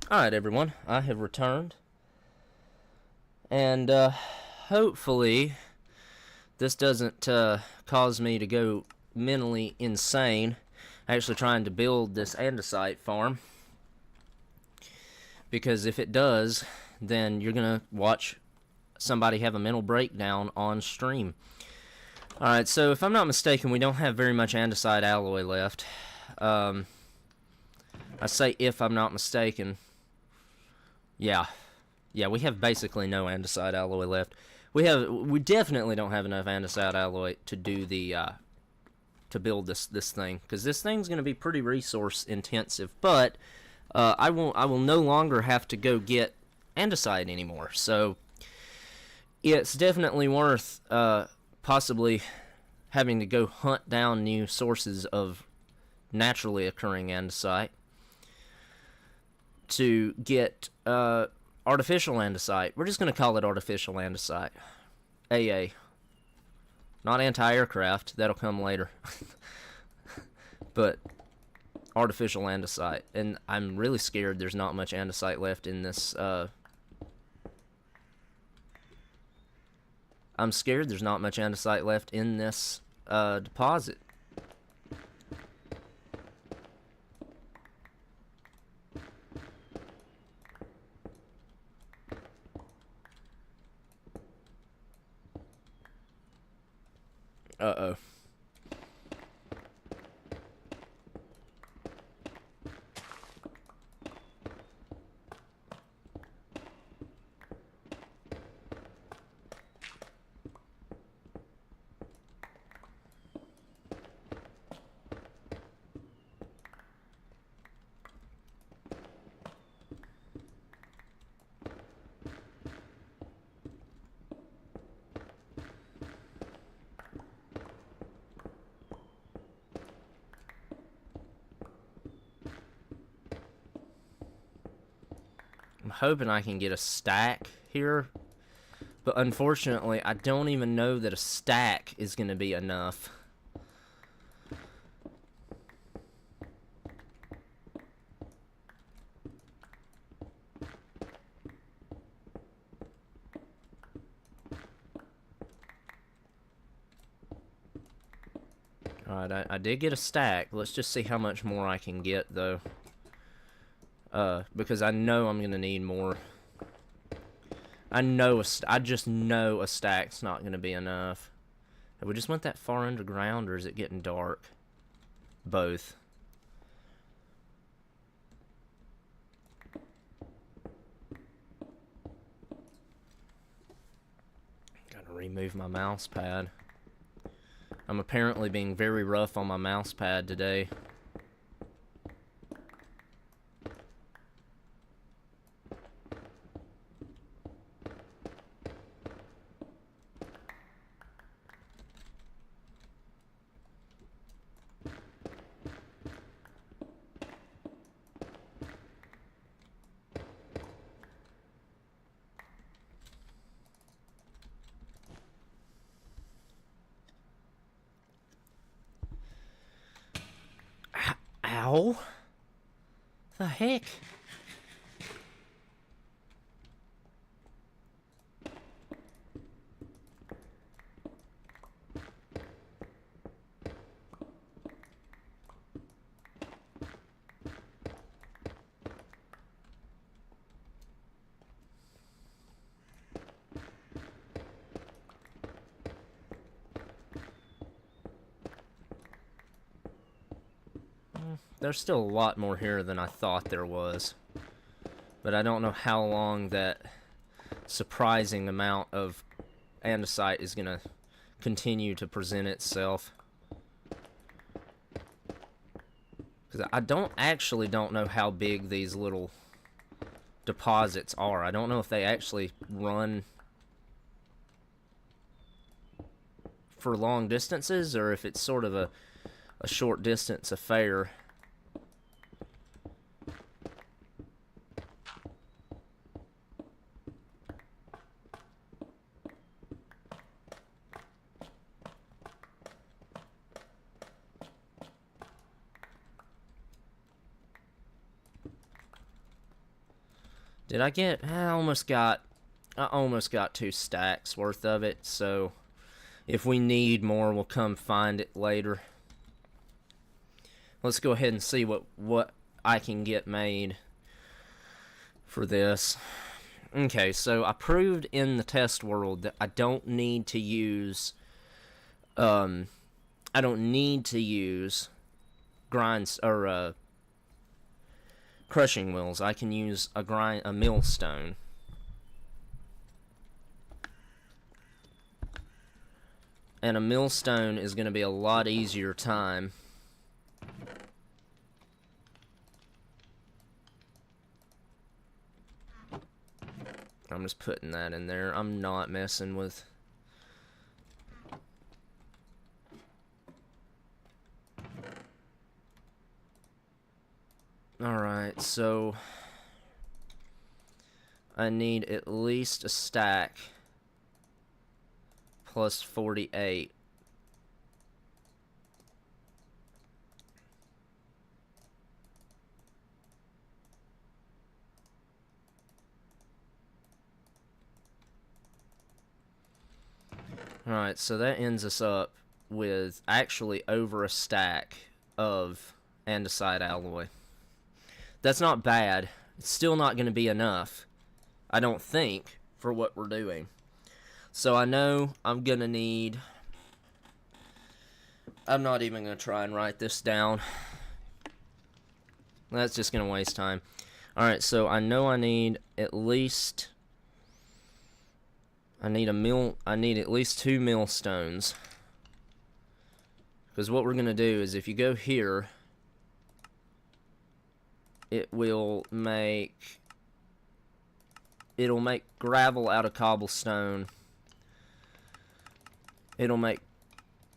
Alright, everyone, I have returned. And hopefully this doesn't cause me to go mentally insane actually trying to build this andesite farm. Because if it does, then you're going to watch somebody have a mental breakdown on stream. Alright, so if I'm not mistaken, we don't have very much andesite alloy left. I say if I'm not mistaken. Yeah, we have basically no andesite alloy left. We definitely don't have enough andesite alloy to do the to build this thing, because this thing's going to be pretty resource intensive. But I will no longer have to go get andesite anymore. So it's definitely worth possibly having to go hunt down new sources of naturally occurring andesite to get artificial andesite. We're just going to call it artificial andesite. AA. Not anti-aircraft. That'll come later. But artificial andesite. And I'm really scared there's not much andesite left in this. I'm scared there's not much andesite left in this deposit. Uh-oh. I'm hoping I can get a stack here, but unfortunately I don't even know that a stack is going to be enough. Alright, I did get a stack. Let's just see how much more I can get, though. Because I know I'm gonna need more. I just know a stack's not gonna be enough. Have we just went that far underground, or is it getting dark? Both. Gotta remove my mouse pad. I'm apparently being very rough on my mouse pad today. Ow! The heck? There's still a lot more here than I thought there was. But I don't know how long that surprising amount of andesite is going to continue to present itself. Because I don't know how big these little deposits are. I don't know if they actually run for long distances, or if it's sort of a short distance affair. Did I get... I almost got 2 stacks worth of it, so if we need more, we'll come find it later. Let's go ahead and see what I can get made for this. Okay, so I proved in the test world that I don't need to use grinds or crushing wheels. I can use a millstone. And a millstone is going to be a lot easier time. I'm just putting that in there. I'm not messing with... Alright, so... I need at least a stack plus 48. Alright, so that ends us up with actually over a stack of andesite alloy. That's not bad. It's still not going to be enough, I don't think, for what we're doing. So I know I'm going to need... I'm not even going to try and write this down. That's just going to waste time. Alright, so I know I need at least... I need at least 2 millstones. Because what we're going to do is if you go here, it'll make gravel out of cobblestone. It'll make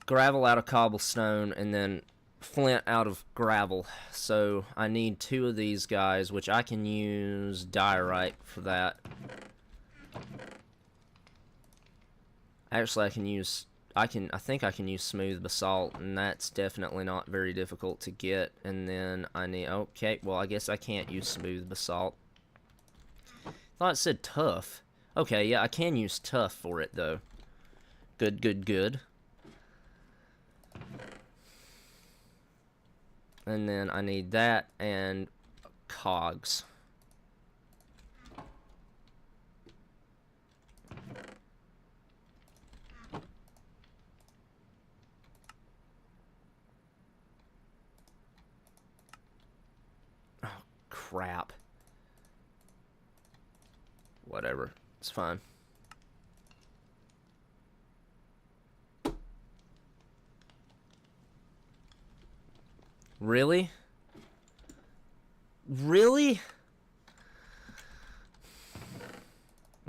gravel out of cobblestone and then flint out of gravel. So I need 2 of these guys, which I can use diorite for that. Actually, I think I can use smooth basalt, and that's definitely not very difficult to get. And then I need, okay, well, I guess I can't use smooth basalt. Thought it said tough. Okay, yeah, I can use tough for it, though. Good, good, good. And then I need that and cogs. Crap. Whatever. It's fine. Really? Really?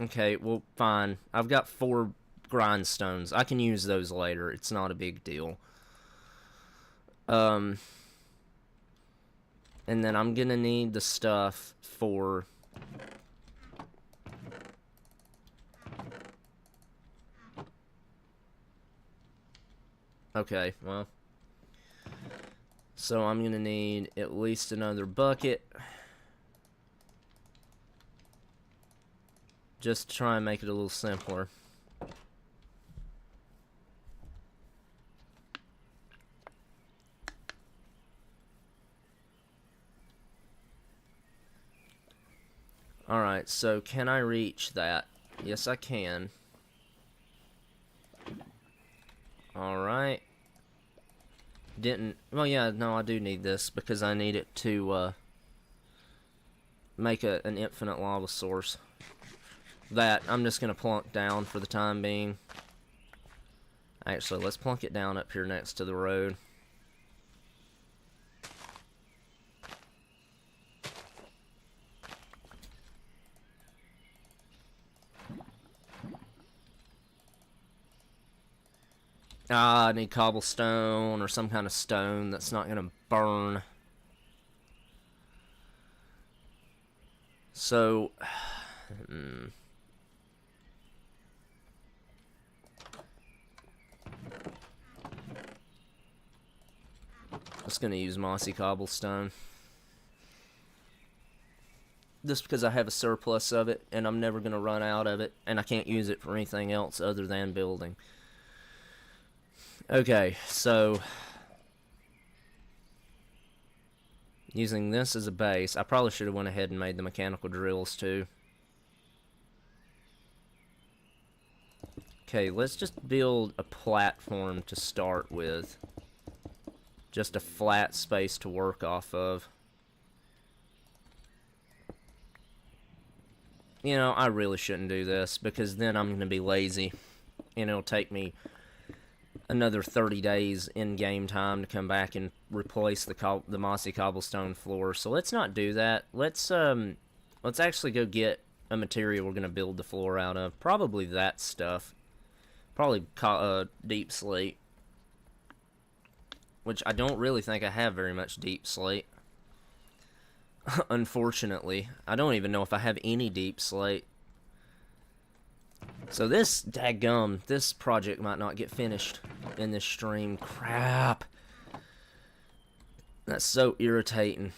Okay, well, fine. I've got 4 grindstones. I can use those later. It's not a big deal. And then I'm gonna need the stuff for... Okay, well... So I'm gonna need at least another bucket. Just to try and make it a little simpler. Alright, so can I reach that? Yes, I can. Alright. Didn't... Well, yeah, no, I do need this because I need it to make an infinite lava source. That, I'm just going to plunk down for the time being. Actually, let's plunk it down up here next to the road. Ah, I need cobblestone or some kind of stone that's not going to burn. So... Just going to use mossy cobblestone. just because I have a surplus of it and I'm never going to run out of it, and I can't use it for anything else other than building. Okay, so using this as a base, I probably should have went ahead and made the mechanical drills too. Okay, let's just build a platform to start with. Just a flat space to work off of. You know, I really shouldn't do this, because then I'm going to be lazy. And it'll take me another 30 days in game time to come back and replace the mossy cobblestone floor. So let's not do that. Let's actually go get a material we're going to build the floor out of. Probably that stuff. Probably deep slate. Which I don't really think I have very much deep slate. Unfortunately. I don't even know if I have any deep slate. So this, dadgum, this project might not get finished in this stream. Crap. That's so irritating.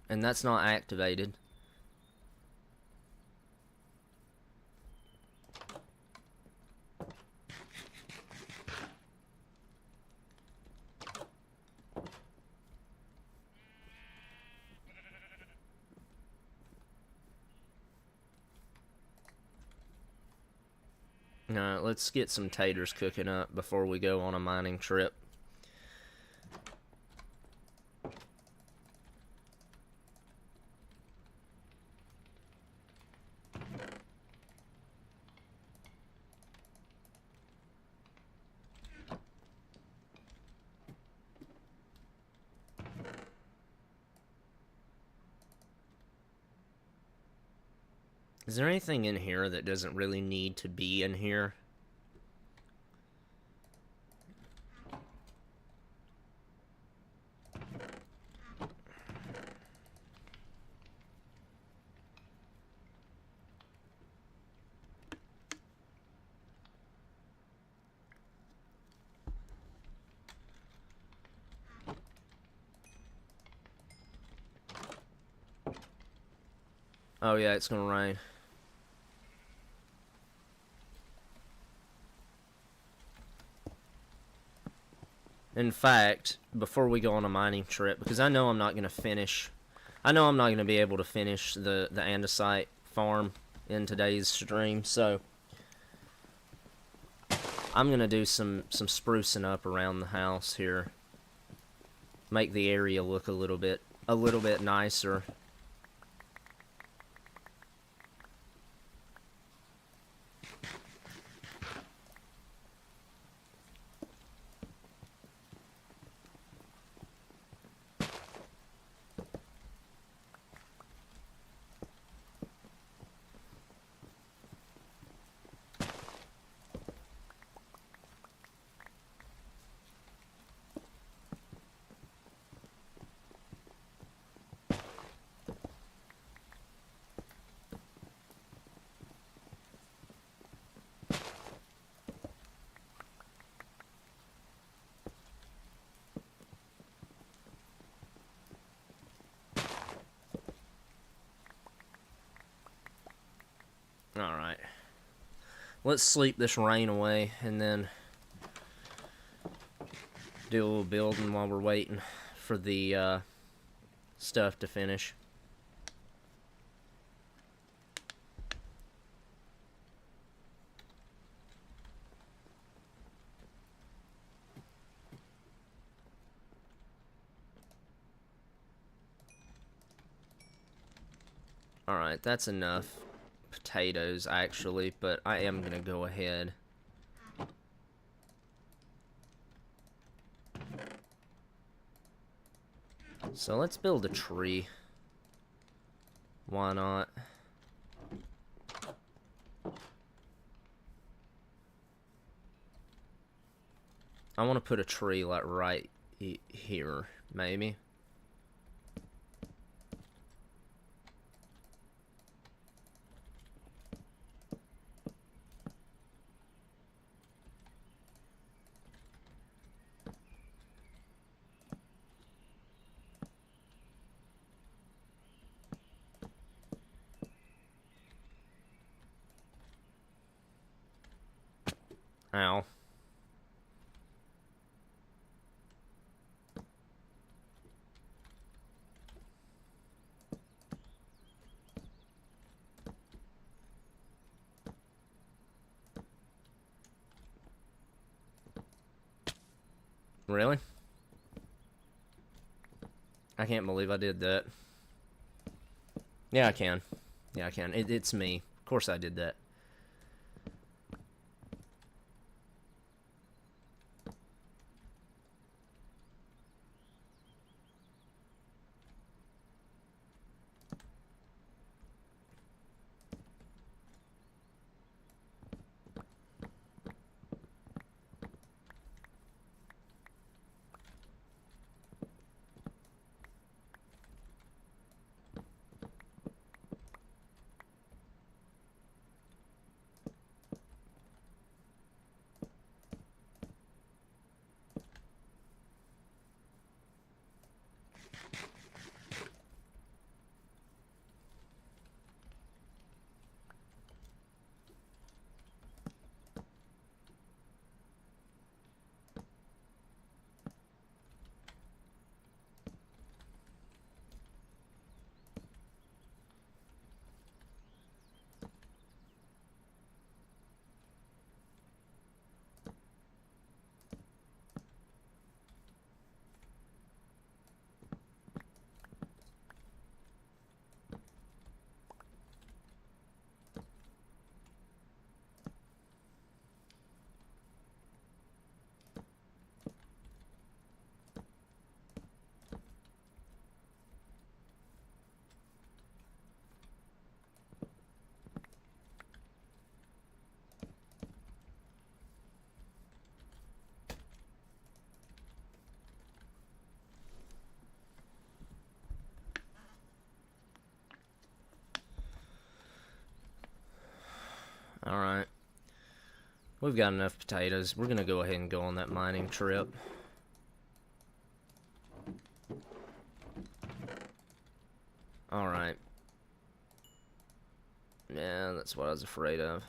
And that's not activated. Alright, let's get some taters cooking up before we go on a mining trip. Is there anything in here that doesn't really need to be in here? Oh yeah, it's gonna rain. In fact, before we go on a mining trip, because I know I'm not going to finish, I know I'm not going to be able to finish the andesite farm in today's stream, so I'm going to do some sprucing up around the house here. Make the area look a little bit nicer. Alright. Let's sleep this rain away and then do a little building while we're waiting for the stuff to finish. Alright, that's enough potatoes actually, but I am gonna go ahead. So let's build a tree. Why not? I want to put a tree like right here, maybe. Ow. Really? I can't believe I did that. Yeah, I can. Yeah, I can. It's me. Of course I did that. Alright. We've got enough potatoes. We're gonna go ahead and go on that mining trip. Alright. Yeah, that's what I was afraid of. I'm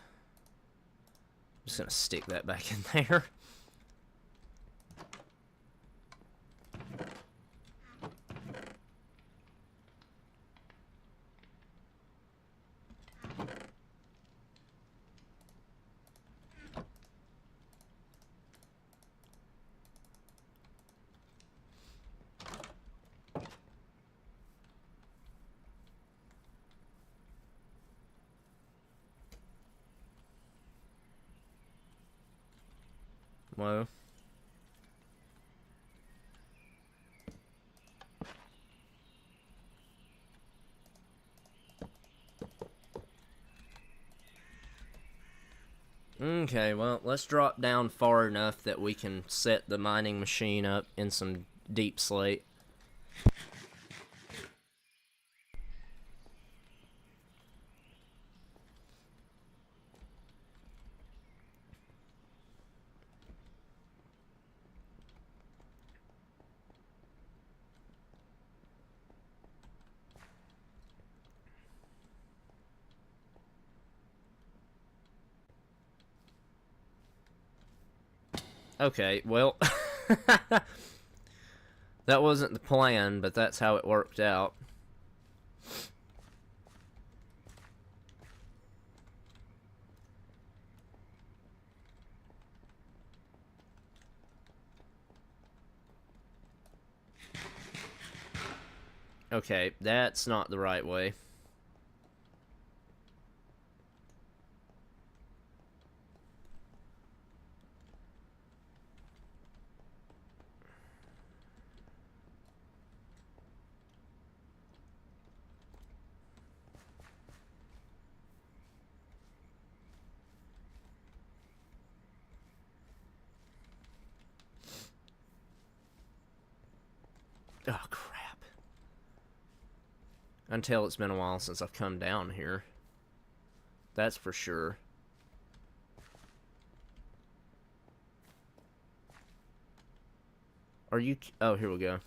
just gonna stick that back in there. Whoa. Okay, well, let's drop down far enough that we can set the mining machine up in some deep slate. Okay, well, that wasn't the plan, but that's how it worked out. Okay, that's not the right way. Oh, crap. Until it's been a while since I've come down here. That's for sure. Are you... Oh, here we go.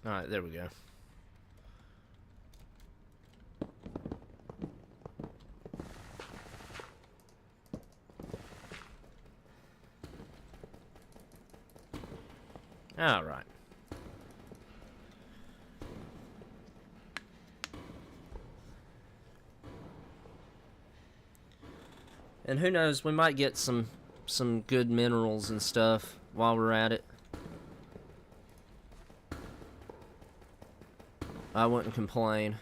Alright, there we go. Alright. And who knows, we might get some good minerals and stuff while we're at it. I wouldn't complain.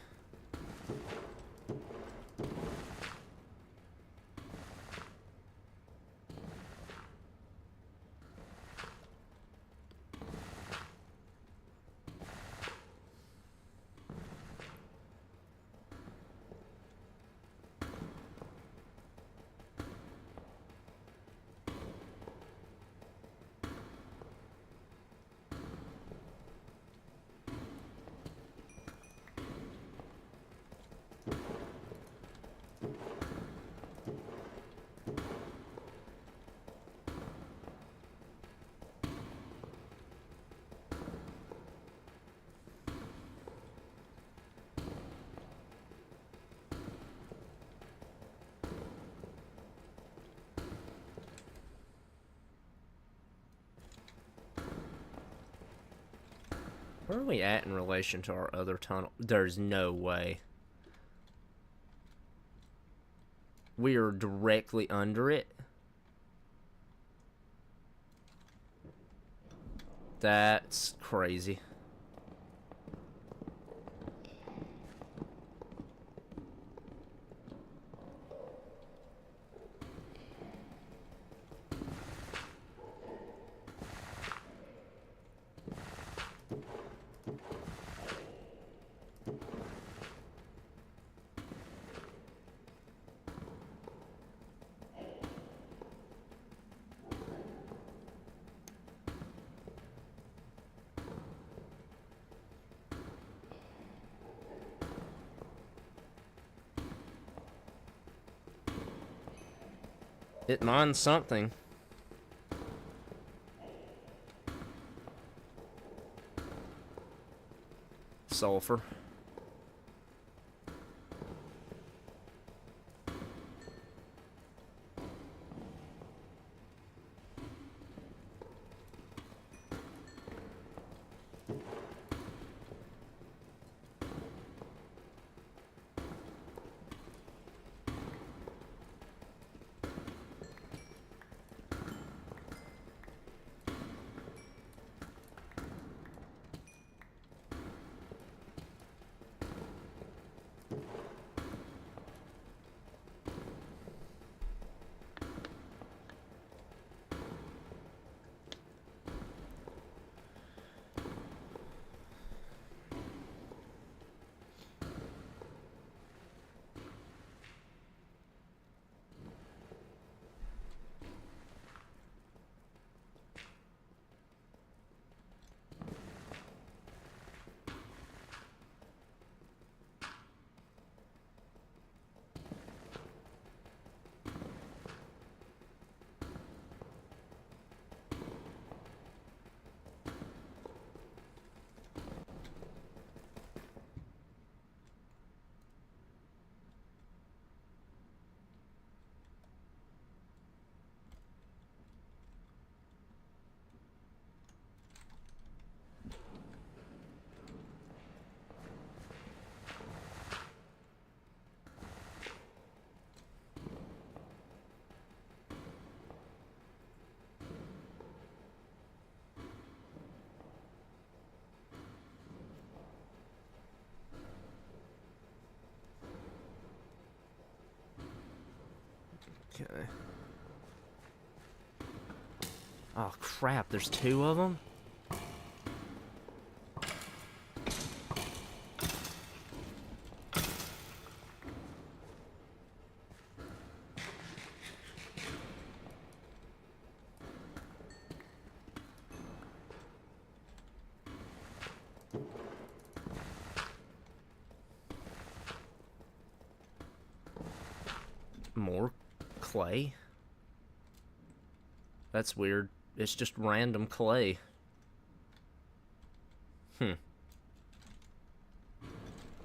Where are we at in relation to our other tunnel? There's no way. We are directly under it. That's crazy. It mines something. Sulfur. Okay. Oh crap, there's two of them? More clay? That's weird. It's just random clay.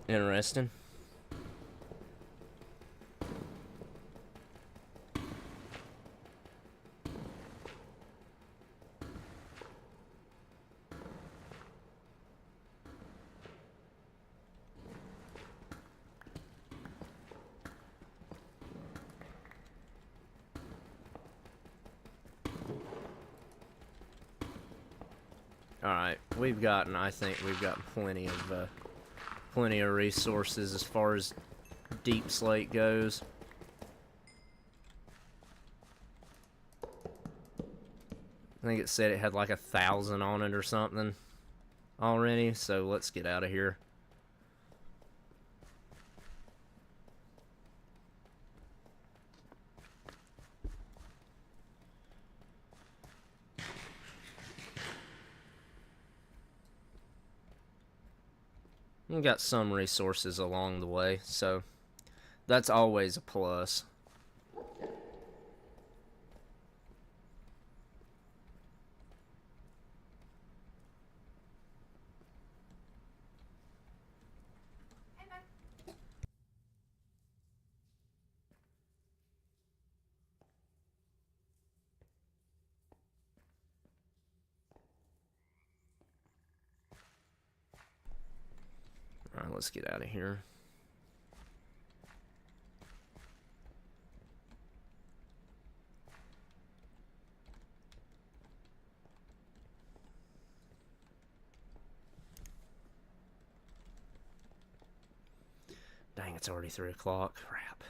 Interesting. Alright, I think we've gotten plenty of resources as far as Deep Slate goes. I think it said it had like 1,000 on it or something already, so let's get out of here. We got some resources along the way, so that's always a plus. Alright, let's get out of here. Dang, it's already 3 o'clock. Crap.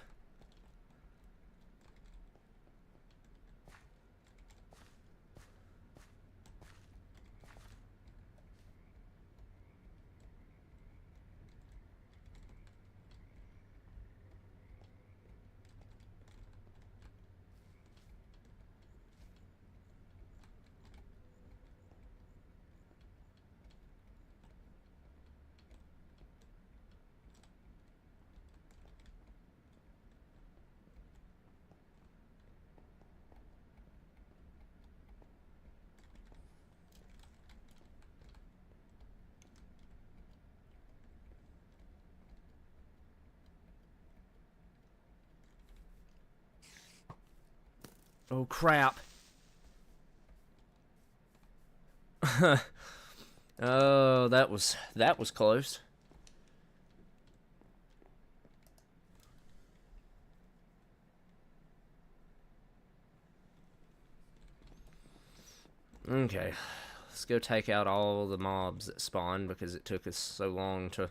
Oh crap. Oh, that was close. Okay, let's go take out all the mobs that spawned because it took us so long to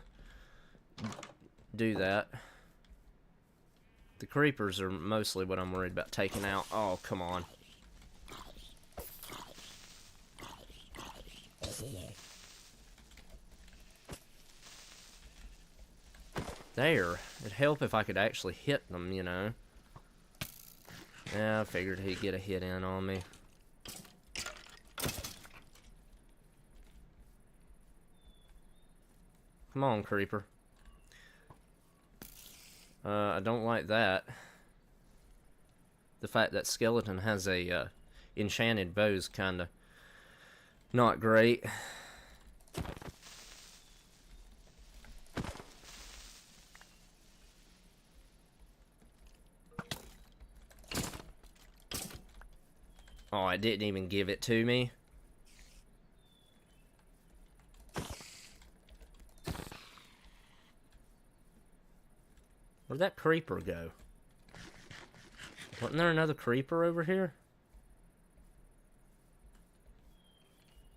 do that. The creepers are mostly what I'm worried about taking out. Oh, come on. There. It'd help if I could actually hit them, you know. Yeah, I figured he'd get a hit in on me. Come on, creeper. I don't like that. The fact that skeleton has a enchanted bow's kinda not great. Oh, it didn't even give it to me. Where'd that creeper go? Wasn't there another creeper over here?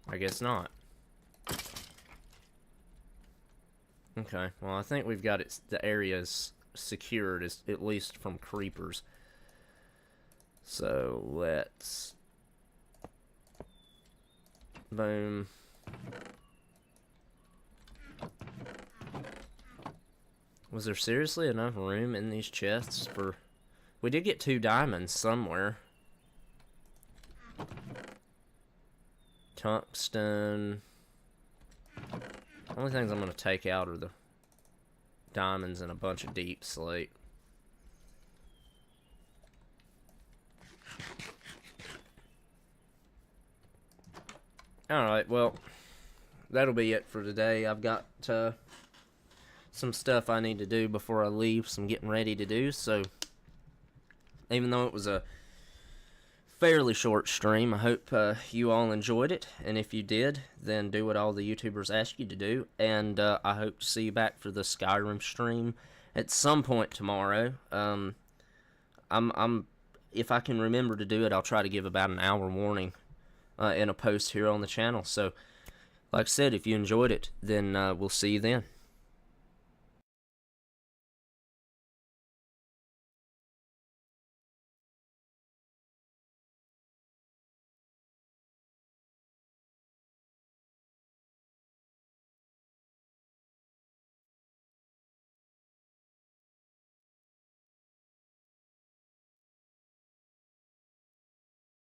I guess not. Okay, well I think we've got the areas secured, at least from creepers. So let's... Boom. Was there seriously enough room in these chests for... We did get 2 diamonds somewhere. Tungsten. Only things I'm going to take out are the diamonds and a bunch of deep slate. Alright, well, that'll be it for today. I've got some some stuff I need to do before I leave, some getting ready to do. So even though it was a fairly short stream, I hope you all enjoyed it, and if you did, then do what all the YouTubers ask you to do, and I hope to see you back for the Skyrim stream at some point tomorrow. If I can remember to do it, I'll try to give about an hour warning in a post here on the channel. So, like I said, if you enjoyed it, then we'll see you then.